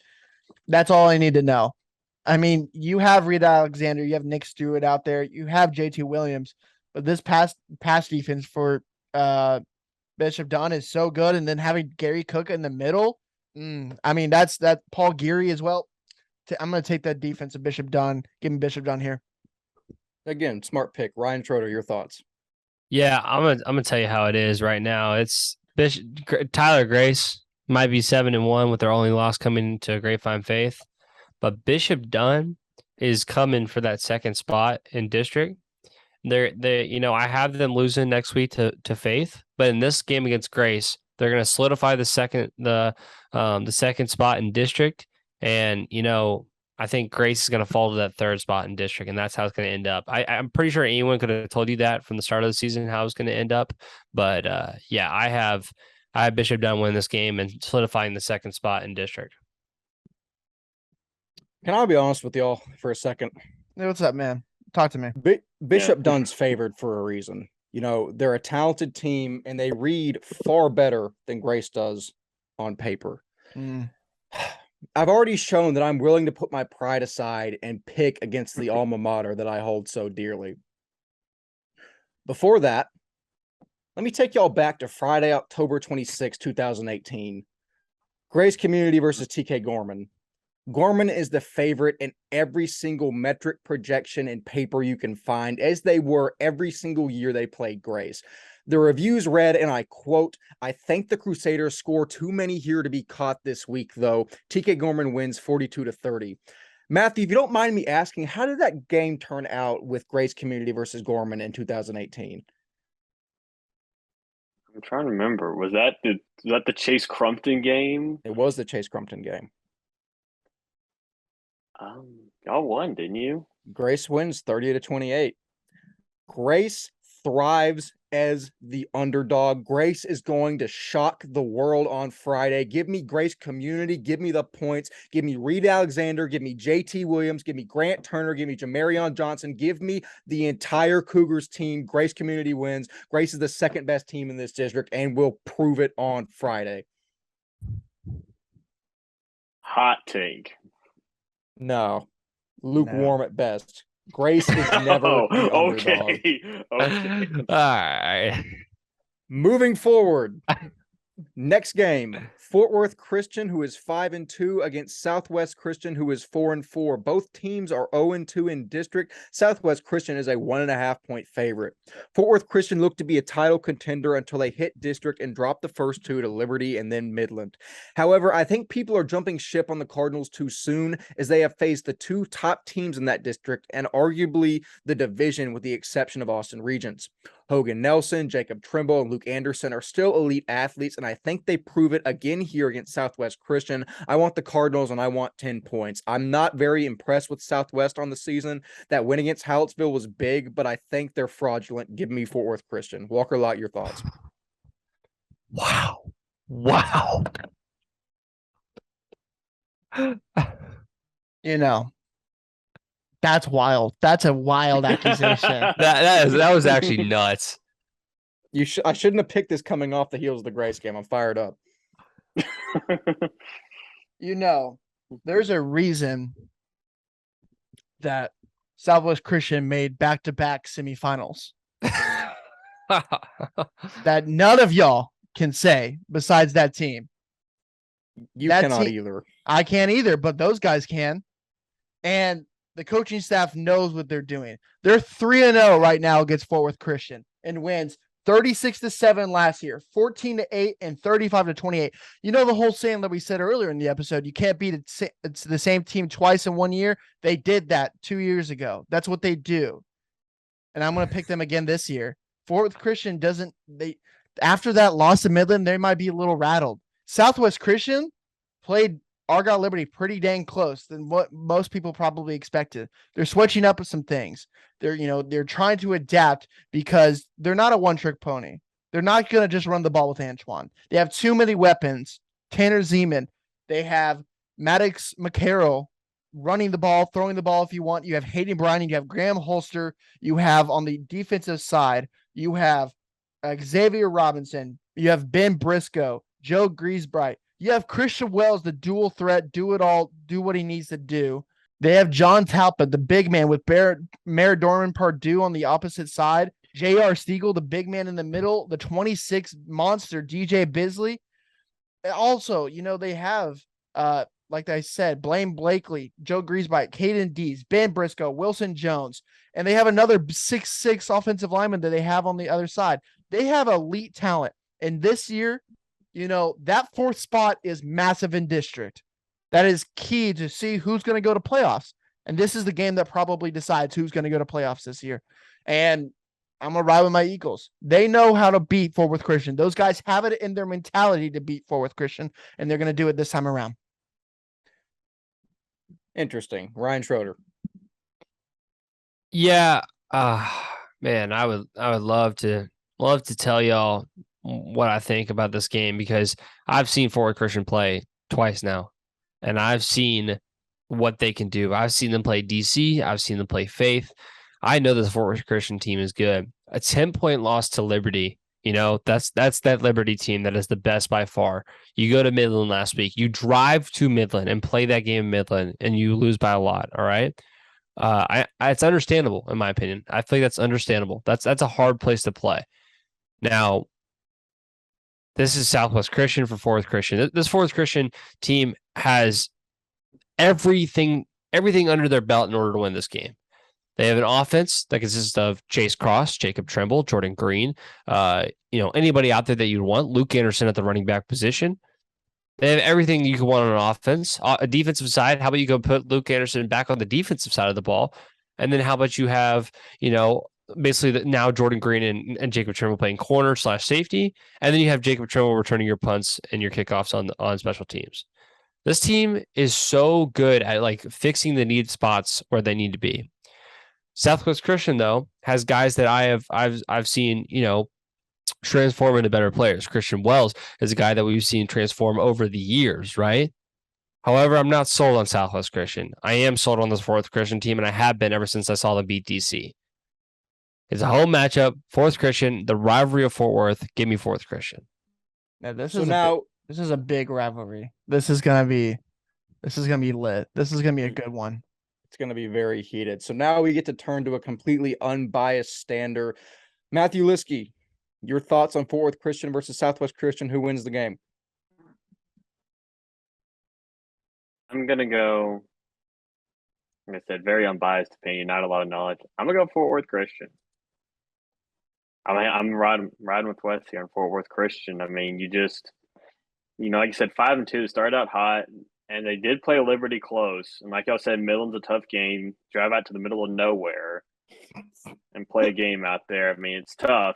Speaker 3: That's all I need to know. I mean, you have Reed Alexander, you have Nick Stewart out there, you have JT Williams, but this pass defense for Bishop Dunne is so good. And then having Gary Cook in the middle, I mean, that's Paul Geary as well. I'm going to take that defense of Bishop Dunne. Give me Bishop Dunne here.
Speaker 1: Again, smart pick. Ryan Schroeder, your thoughts.
Speaker 2: Yeah, I'm gonna tell you how it is right now. It's Tyler Grace might be 7-1 with their only loss coming to Grapevine Faith, but Bishop Dunne is coming for that second spot in district. I have them losing next week to Faith, but in this game against Grace, they're going to solidify the second spot in district, and I think Grace is going to fall to that third spot in district, and that's how it's going to end up. I'm pretty sure anyone could have told you that from the start of the season how it's going to end up, but yeah, I have Bishop Dunne win this game and solidifying the second spot in district.
Speaker 1: Can I be honest with y'all for a second?
Speaker 3: Hey, what's up, man? Talk to me.
Speaker 1: Bishop Dunne's favored for a reason. They're a talented team, and they read far better than Grace does on paper. I've already shown that I'm willing to put my pride aside and pick against the alma mater that I hold so dearly. Before that, let me take y'all back to Friday, October 26, 2018. Grace Community versus TK Gorman. Gorman is the favorite in every single metric, projection, and paper you can find, as they were every single year they played Grace. The reviews read, and I quote, "I think the Crusaders score too many here to be caught this week, though." TK Gorman wins 42-30. Matthew, if you don't mind me asking, how did that game turn out with Grace Community versus Gorman in 2018?
Speaker 5: I'm trying to remember. Was that the Chase Crumpton game?
Speaker 1: It was the Chase Crumpton game.
Speaker 5: Y'all won, didn't you?
Speaker 1: Grace wins 30-28. Grace thrives as the underdog. Grace is going to shock the world on Friday. Give me Grace Community. Give me the points. Give me Reed Alexander. Give me JT Williams. Give me Grant Turner. Give me Jamarion Johnson. Give me the entire Cougars team. Grace Community wins. Grace is the second best team in this district, and will prove it on Friday.
Speaker 5: Hot take.
Speaker 1: No. Lukewarm at best. Grace is never the underdog.
Speaker 5: Okay.
Speaker 2: All right.
Speaker 1: Moving forward. Next game, Fort Worth Christian, who is 5-2, against Southwest Christian, who is 4-4. Both teams are 0-2 in district. Southwest Christian is a 1.5-point favorite. Fort Worth Christian looked to be a title contender until they hit district and dropped the first two to Liberty and then Midland. However, I think people are jumping ship on the Cardinals too soon, as they have faced the two top teams in that district and arguably the division, with the exception of Austin Regents. Hogan Nelson, Jacob Trimble, and Luke Anderson are still elite athletes, and I think they prove it again here against Southwest Christian. I want the Cardinals, and I want 10 points. I'm not very impressed with Southwest on the season. That win against Hallettsville was big, but I think they're fraudulent. Give me Fort Worth Christian. Walker Lott, your thoughts?
Speaker 2: Wow.
Speaker 3: That's wild. That's a wild accusation.
Speaker 2: that was actually nuts.
Speaker 1: I shouldn't have picked this coming off the heels of the Grace game. I'm fired up.
Speaker 3: There's a reason that Southwest Christian made back-to-back semifinals that none of y'all can say besides that team.
Speaker 1: You cannot either.
Speaker 3: I can't either, but those guys can. And the coaching staff knows what they're doing. They're 3-0 right now against Fort Worth Christian and wins 36-7 last year, 14-8, and 35-28. You know the whole saying that we said earlier in the episode, you can't beat it's the same team twice in 1 year. They did that 2 years ago. That's what they do. And I'm going to pick them again this year. Fort Worth Christian after that loss to Midland, they might be a little rattled. Southwest Christian played Argyle Liberty pretty dang close than what most people probably expected. They're switching up some things. They're trying to adapt because they're not a one-trick pony. They're not going to just run the ball with Antoine. They have too many weapons. Tanner Zeman. They have Maddox McCarroll running the ball, throwing the ball if you want. You have Hayden Bryan. You have Graham Holster. You have on the defensive side, you have Xavier Robinson. You have Ben Briscoe, Joe Griesbright. You have Christian Wells, the dual threat, do it all, do what he needs to do. They have John Talbot, the big man, with Mayor Dorman Pardue on the opposite side. J.R. Stiegel, the big man in the middle. The 26 monster, DJ Bisley. Also, they have like I said, Blaine Blakely, Joe Griesbach, Caden Dees, Ben Briscoe, Wilson Jones, and they have another 6'6" offensive lineman that they have on the other side. They have elite talent. And this year, that 4th spot is massive in district. That is key to see who's going to go to playoffs. And this is the game that probably decides who's going to go to playoffs this year. And I'm going to ride with my Eagles. They know how to beat Fort Worth Christian. Those guys have it in their mentality to beat Fort Worth Christian, and they're going to do it this time around.
Speaker 1: Interesting. Ryan Schroeder.
Speaker 2: Yeah, man, I would love to tell y'all what I think about this game, because I've seen Fort Worth Christian play twice now, and I've seen what they can do. I've seen them play DC. I've seen them play Faith. I know this Fort Worth Christian team is good. A 10-point loss to Liberty, that's that Liberty team that is the best by far. You go to Midland last week. You drive to Midland and play that game in Midland, and you lose by a lot. All right. It's understandable, in my opinion. I think that's understandable. That's a hard place to play. Now, this is Southwest Christian for Fort Worth Christian. This Fort Worth Christian team has everything under their belt in order to win this game. They have an offense that consists of Chase Cross, Jacob Trimble, Jordan Green, anybody out there that you'd want. Luke Anderson at the running back position. They have everything you could want on an offense. A defensive side, how about you go put Luke Anderson back on the defensive side of the ball? And then how about you have, basically now Jordan Green and Jacob Trimble playing corner / safety. And then you have Jacob Trimble returning your punts and your kickoffs on special teams. This team is so good at fixing the need spots where they need to be. Southwest Christian, though, has guys that I've seen, transform into better players. Christian Wells is a guy that we've seen transform over the years, right? However, I'm not sold on Southwest Christian. I am sold on this Fort Worth Christian team, and I have been ever since I saw them beat DC. It's a home matchup. Fort Worth Christian, the rivalry of Fort Worth. Give me Fort Worth Christian.
Speaker 3: Now this is a big rivalry. This is gonna be lit. This is gonna be a good one.
Speaker 1: It's going to be very heated. So now we get to turn to a completely unbiased stander. Matthew Lieske, your thoughts on Fort Worth Christian versus Southwest Christian? Who wins the game?
Speaker 5: I'm going to go, like I said, very unbiased opinion, not a lot of knowledge. I'm going to go Fort Worth Christian. I'm riding with Wes here on Fort Worth Christian. I mean, like you said, 5-2, started out hot. And they did play Liberty close. And like y'all said, Midland's a tough game. Drive out to the middle of nowhere and play a game out there. I mean, it's tough.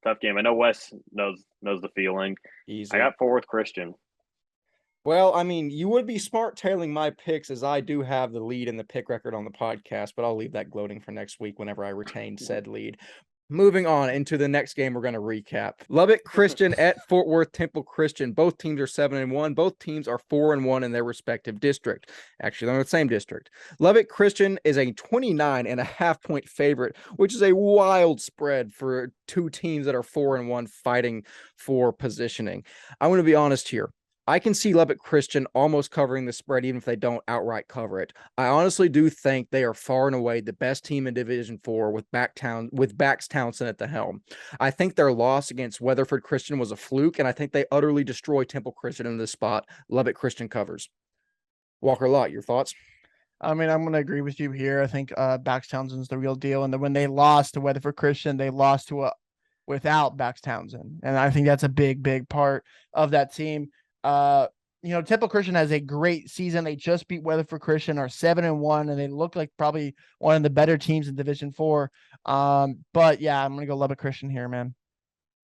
Speaker 5: Tough game. I know Wes knows the feeling.
Speaker 1: Easy.
Speaker 5: I got Fort Worth Christian.
Speaker 1: Well, I mean, you would be smart tailing my picks, as I do have the lead in the pick record on the podcast, but I'll leave that gloating for next week whenever I retain said lead. Moving on into the next game, we're going to recap. Lubbock Christian at Fort Worth Temple Christian. Both teams are 7-1. Both teams are 4-1 in their respective district. Actually, they're in the same district. Lubbock Christian is a 29.5-point favorite, which is a wild spread for two teams that are 4-1 fighting for positioning. I'm going to be honest here. I can see Lubbock Christian almost covering the spread, even if they don't outright cover it. I honestly do think they are far and away the best team in Division 4 with Bax Townsend at the helm. I think their loss against Weatherford Christian was a fluke, and I think they utterly destroy Temple Christian in this spot. Lubbock Christian covers. Walker Lott, your thoughts?
Speaker 3: I mean, I'm going to agree with you here. I think Bax Townsend's the real deal. And then when they lost to Weatherford Christian, they lost to without Bax Townsend. And I think that's a big, big part of that team. Temple Christian has a great season. They just beat Weatherford Christian, are 7-1, and they look like probably one of the better teams in Division 4. But yeah, I'm gonna go Lubbock Christian here, man.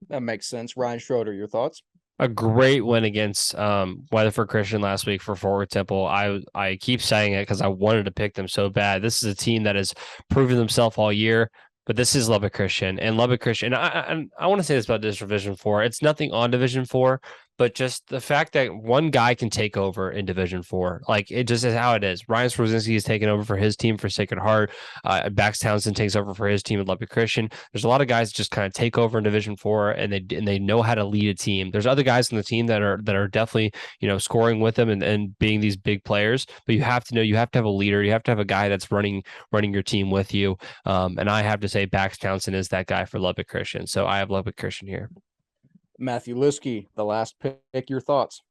Speaker 1: That makes sense. Ryan Schroeder, your thoughts?
Speaker 2: A great win against Weatherford Christian last week for Fort Worth Temple. I keep saying it because I wanted to pick them so bad. This is a team that has proven themselves all year. But this is Lubbock Christian, and Lubbock Christian. I want to say this about this Division 4. It's nothing on Division 4, but just the fact that one guy can take over in Division 4, like it just is how it is. Ryan Swarzinski is taking over for his team for Sacred Heart. Bax Townsend takes over for his team at Lubbock Christian. There's a lot of guys that just kind of take over in Division 4, and they know how to lead a team. There's other guys on the team that are definitely scoring with them and being these big players. But you have to know you have to have a leader. You have to have a guy that's running your team with you. And I have to say Bax Townsend is that guy for Lubbock Christian. So I have Lubbock Christian here.
Speaker 1: Matthew Lieske, the last pick. Your thoughts?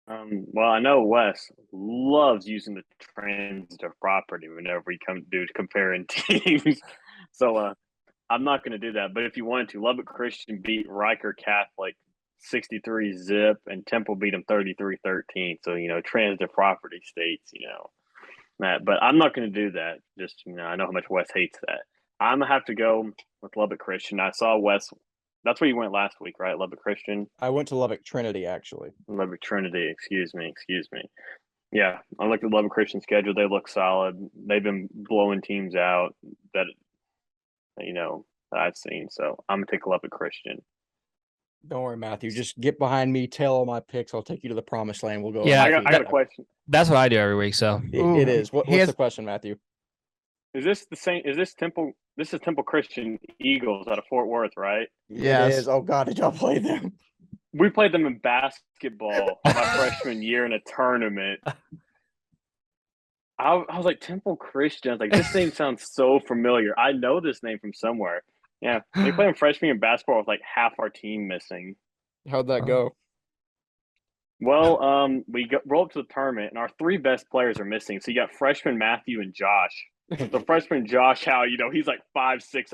Speaker 5: Well, I know Wes loves using the transitive property whenever we come to comparing teams. So I'm not going to do that. But if you wanted to, Lubbock Christian beat Riker Catholic 63 zip, and Temple beat them 33-13. So, transitive property states, that. But I'm not going to do that. Just, I know how much Wes hates that. I'm going to have to go with Lubbock Christian. I saw Wes. That's where you went last week, right? Lubbock Christian?
Speaker 1: I went to Lubbock Trinity, actually.
Speaker 5: Lubbock Trinity, excuse me. Yeah, I looked at the Lubbock Christian schedule. They look solid. They've been blowing teams out that I've seen. So I'm going to take Lubbock Christian.
Speaker 1: Don't worry, Matthew. Just get behind me, tell all my picks. I'll take you to the promised land. We'll go.
Speaker 2: Yeah,
Speaker 5: I got a question.
Speaker 2: That's what I do every week. So
Speaker 1: It is. What's the question, Matthew?
Speaker 5: Is this the same? Is this Temple? This is Temple Christian Eagles out of Fort Worth, right?
Speaker 3: Yes.
Speaker 1: It is. Oh God, did y'all play them?
Speaker 5: We played them in basketball my freshman year in a tournament. I was like, Temple Christian. I was like, this name sounds so familiar. I know this name from somewhere. Yeah, they played in freshman in basketball with like half our team missing.
Speaker 1: How'd that go?
Speaker 5: Well, we roll up to the tournament, and our three best players are missing. So you got freshman Matthew and Josh. The freshman Josh, he's like 5'6",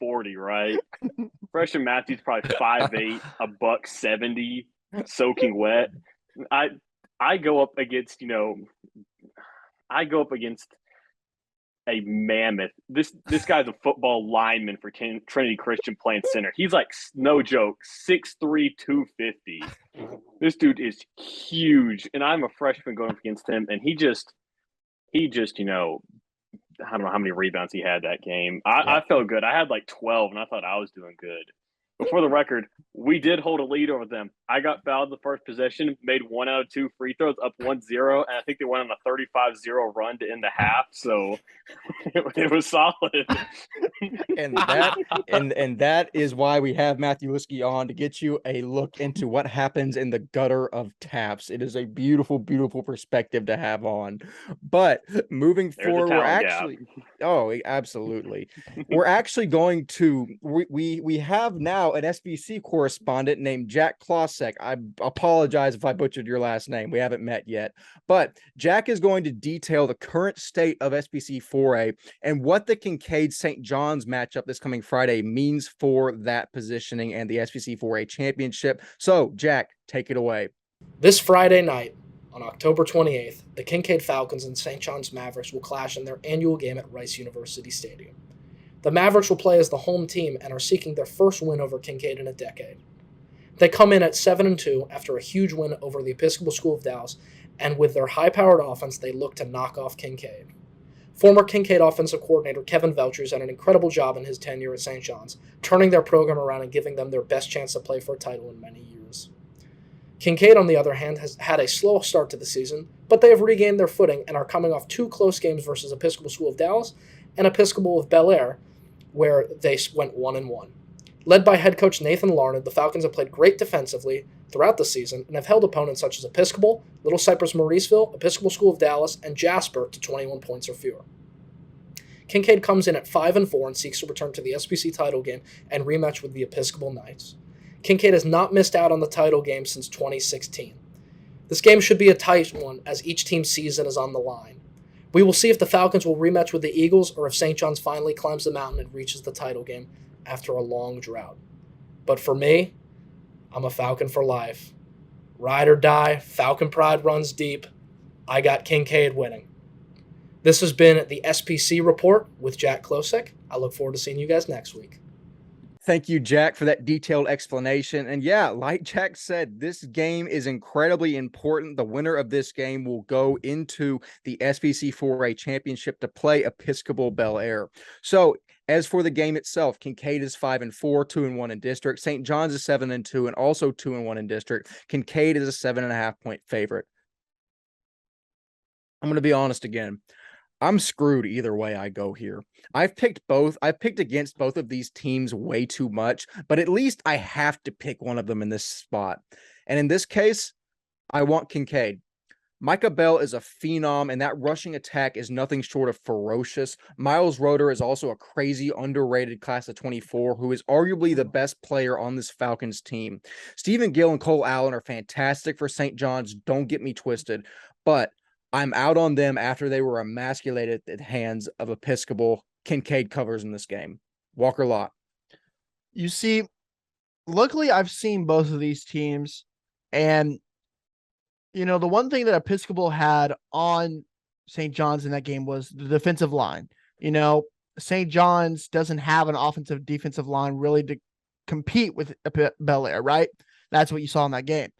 Speaker 5: $140, right? Freshman Matthew's probably 5'8", $170, soaking wet. I go up against a mammoth. This guy's a football lineman for Trinity Christian playing center. He's like, no joke, 6'3", 250. This dude is huge, and I'm a freshman going up against him, and he just I don't know how many rebounds he had that game. I felt good. I had like 12, and I thought I was doing good. But for the record, we did hold a lead over them. I got fouled the first possession, made 1 out of 2 free throws, up 1-0, and I think they went on a 35-0 run to end the half. So it was solid.
Speaker 1: And that is why we have Matthew Lieske on, to get you a look into what happens in the gutter of taps. It is a beautiful, beautiful perspective to have on. But moving forward, we're actually absolutely. We're actually going to we have now an SBC correspondent named Jack Klosek. I apologize if I butchered your last name. We haven't met yet, but Jack is going to detail the current state of SBC 4A and what the Kinkaid St. John's matchup this coming Friday means for that positioning and the SBC 4A championship. So, Jack, take it away.
Speaker 4: This Friday night, on October 28th, the Kinkaid Falcons and St. John's Mavericks will clash in their annual game at Rice University Stadium. The Mavericks will play as the home team and are seeking their first win over Kinkaid in a decade. They come in at 7-2 after a huge win over the Episcopal School of Dallas, and with their high-powered offense, they look to knock off Kinkaid. Former Kinkaid offensive coordinator Kevin Velcher has done an incredible job in his tenure at St. John's, turning their program around and giving them their best chance to play for a title in many years. Kinkaid, on the other hand, has had a slow start to the season, but they have regained their footing and are coming off 2 close games versus Episcopal School of Dallas and Episcopal of Bel Air, where they went 1-1. Led by head coach Nathan Larned, the Falcons have played great defensively throughout the season and have held opponents such as Episcopal, Little Cypress Mauriceville, Episcopal School of Dallas, and Jasper to 21 points or fewer. Kinkaid comes in at 5-4 and seeks to return to the SBC title game and rematch with the Episcopal Knights. Kinkaid has not missed out on the title game since 2016. This game should be a tight one as each team's season is on the line. We will see if the Falcons will rematch with the Eagles or if St. John's finally climbs the mountain and reaches the title game after a long drought. But for me, I'm a Falcon for life. Ride or die, Falcon pride runs deep. I got Kinkaid winning. This has been the SPC Report with Jack Klosek. I look forward to seeing you guys next week.
Speaker 1: Thank you, Jack, for that detailed explanation. And yeah, like Jack said, this game is incredibly important. The winner of this game will go into the SBC 4A championship to play Episcopal Bel Air. So as for the game itself, Kinkaid is 5-4, 2-1 in district. St. John's is 7-2 and also 2-1 in district. Kinkaid is a 7.5-point favorite. I'm going to be honest again. I'm screwed either way I go here. I've picked against both of these teams way too much, but at least I have to pick one of them in this spot. And in this case, I want Kinkaid. Micah Bell is a phenom, and that rushing attack is nothing short of ferocious. Miles Schroeder is also a crazy, underrated class of 24, who is arguably the best player on this Falcons team. Stephen Gill and Cole Allen are fantastic for St. John's, don't get me twisted, but I'm out on them after they were emasculated at the hands of Episcopal. Kinkaid covers in this game. Walker Lott.
Speaker 3: You see, luckily I've seen both of these teams, and the one thing that Episcopal had on St. John's in that game was the defensive line. St. John's doesn't have an offensive defensive line really to compete with Bel Air, right? That's what you saw in that game.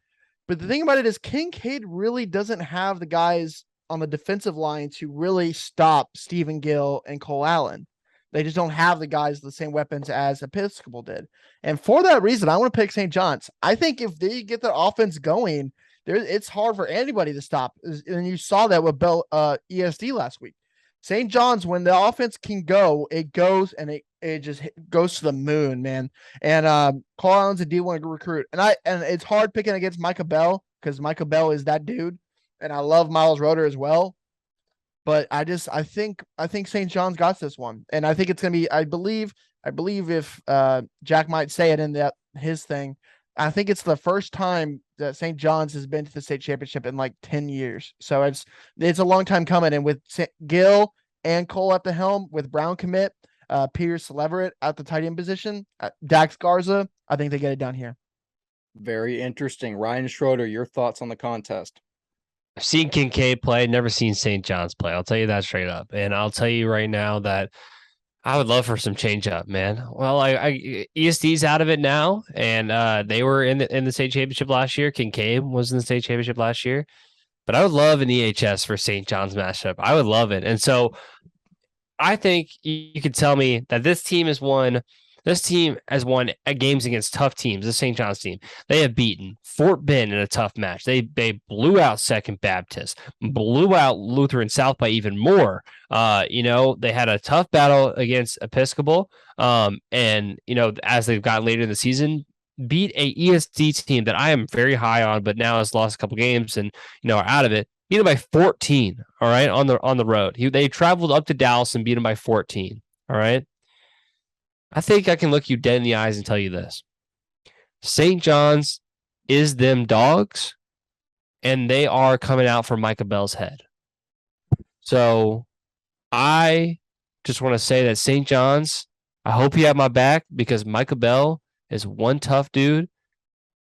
Speaker 3: But the thing about it is Kinkaid really doesn't have the guys on the defensive line to really stop Stephen Gill and Cole Allen. They just don't have the guys, the same weapons as Episcopal did. And for that reason, I want to pick St. John's. I think if they get their offense going, it's hard for anybody to stop. And you saw that with ESD last week. St. John's, when the offense can go, it goes and it just goes to the moon, man. And Cole Allen's a D1 recruit. And it's hard picking against Micah Bell because Micah Bell is that dude. And I love Miles Schroeder as well. But I think St. John's got this one. And I think it's gonna be, I believe if Jack might say it in his thing, I think it's the first time that St. John's has been to the state championship in like 10 years. So it's a long time coming. And with Gill and Cole at the helm, with Brown commit, Pierce Leverett at the tight end position, Dax Garza, I think they get it done here.
Speaker 1: Very interesting. Ryan Schroeder, your thoughts on the contest?
Speaker 2: I've seen Kinkaid play, never seen St. John's play. I'll tell you that straight up. And I'll tell you right now that I would love for some change up, man. Well, ESD's out of it now, and they were in the state championship last year. Kinkaid was in the state championship last year, but I would love an EHS for St. John's matchup. I would love it, and so I think you could tell me that this team has won games against tough teams. The St. John's team, they have beaten Fort Bend in a tough match. They blew out Second Baptist, blew out Lutheran South by even more. They had a tough battle against Episcopal. And as they've gotten later in the season, beat a ESD team that I am very high on, but now has lost a couple games and are out of it. Beat them by 14. All right, on the road. They traveled up to Dallas and beat them by 14. All right. I think I can look you dead in the eyes and tell you this. St. John's is them dogs, and they are coming out for Micah Bell's head. So I just want to say that St. John's, I hope you have my back because Micah Bell is one tough dude,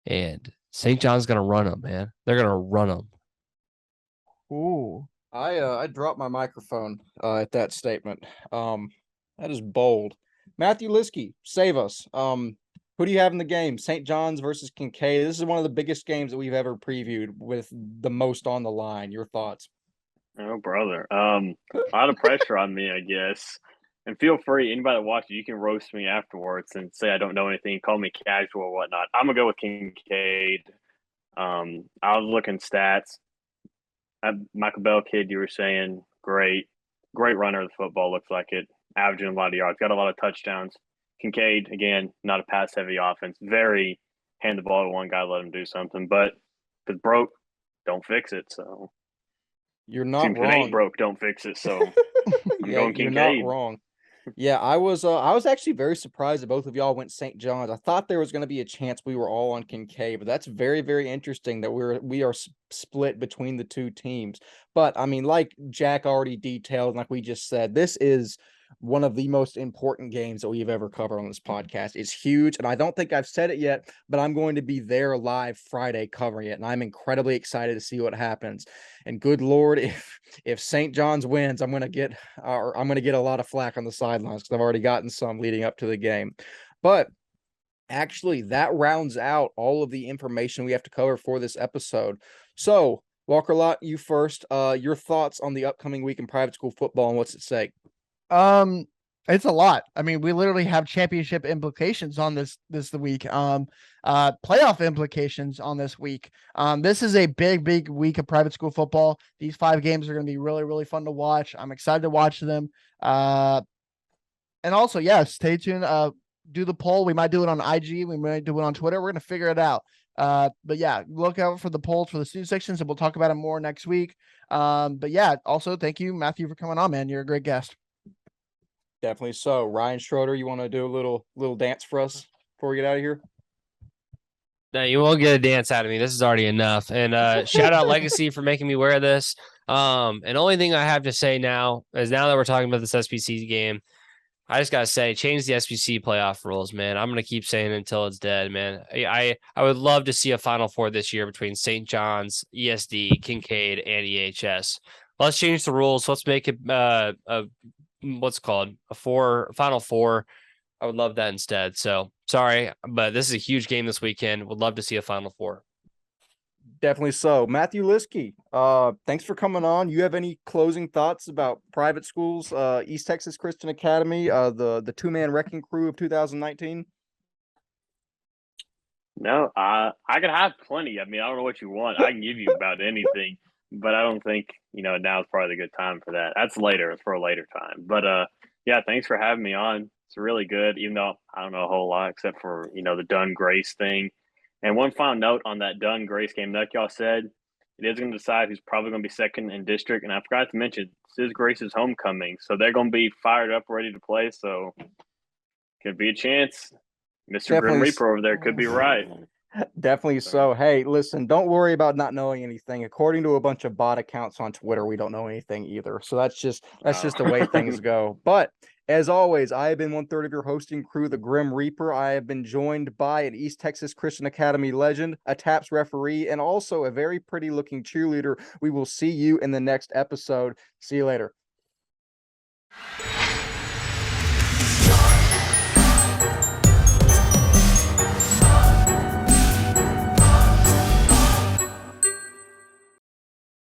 Speaker 2: and St. John's going to run him, man. They're going to run him.
Speaker 3: Ooh.
Speaker 1: I dropped my microphone at that statement. That is bold. Matthew Lieske, save us. Who do you have in the game? St. John's versus Kinkaid. This is one of the biggest games that we've ever previewed with the most on the line. Your thoughts?
Speaker 5: Oh, brother. A lot of pressure on me, I guess. And feel free, anybody that watches, you can roast me afterwards and say I don't know anything, call me casual or whatnot. I'm going to go with Kinkaid. I was looking stats. Michael Bell kid, you were saying, great runner of the football, looks like it. Averaging a lot of yards, got a lot of touchdowns. Kinkaid, again, not a pass-heavy offense. Very hand the ball to one guy, let him do something. But if it's broke, don't fix it. So
Speaker 1: you're not wrong.
Speaker 5: If it ain't broke, don't fix it. So I'm going Kinkaid.
Speaker 1: You're not wrong. Yeah, I was actually very surprised that both of y'all went St. John's. I thought there was going to be a chance we were all on Kinkaid, but that's very, very interesting that we are split between the two teams. But I mean, like Jack already detailed, like we just said, this is one of the most important games that we've ever covered on this podcast. It's huge, and I don't think I've said it yet, but I'm going to be there live Friday covering it, and I'm incredibly excited to see what happens. And good Lord, if St. John's wins, I'm going to get a lot of flack on the sidelines because I've already gotten some leading up to the game. But actually, that rounds out all of the information we have to cover for this episode. So, Walker Lott, you first. Your thoughts on the upcoming week in private school football and what's at stake?
Speaker 3: It's a lot. I mean, we literally have championship implications on this week. Playoff implications on this week. This is a big week of private school football. These 5 games are going to be really, really fun to watch. I'm excited to watch them. And also, stay tuned. Do the poll. We might do it on IG. We might do it on Twitter. We're going to figure it out. But yeah, look out for the polls for the student sections, and we'll talk about it more next week. But yeah, also thank you, Matthew, for coming on, man. You're a great guest.
Speaker 1: Definitely so. Ryan Schroeder, you want to do a little dance for us before we get out of here?
Speaker 2: No, you won't get a dance out of me. This is already enough. And shout out Legacy for making me wear this. And only thing I have to say now is, now that we're talking about this SBC game, I just gotta say, change the SBC playoff rules, man. I'm gonna keep saying it until it's dead, man. I would love to see a Final Four this year between St. John's, ESD, Kinkaid, and EHS. Let's change the rules. Let's make it what's it called, a Final Four. I would love that instead. So sorry, but this is a huge game this weekend. Would love to see a Final Four.
Speaker 1: Definitely so. Matthew Lieske, thanks for coming on. You have any closing thoughts about private schools, East Texas Christian Academy, the two-man wrecking crew of 2019?
Speaker 5: No, I could have plenty. I mean, I don't know what you want. I can give you about anything, but I don't think, now is probably a good time for that. That's later. It's for a later time. But yeah, thanks for having me on. It's really good, even though I don't know a whole lot except for, the Dunne Grace thing. And one final note on that Dunne Grace game, like y'all said, it is going to decide who's probably going to be second in district. And I forgot to mention, this is Grace's homecoming, so they're going to be fired up, ready to play. So could be a chance. Mr. Grim Reaper over there could be right.
Speaker 1: Definitely so. Hey, listen, don't worry about not knowing anything. According to a bunch of bot accounts on Twitter, we don't know anything either. So that's just the way things go. But as always, I have been 1/3 of your hosting crew, the Grim Reaper. I have been joined by an East Texas Christian Academy legend, a TAPS referee, and also a very pretty looking cheerleader. We will see you in the next episode. See you later.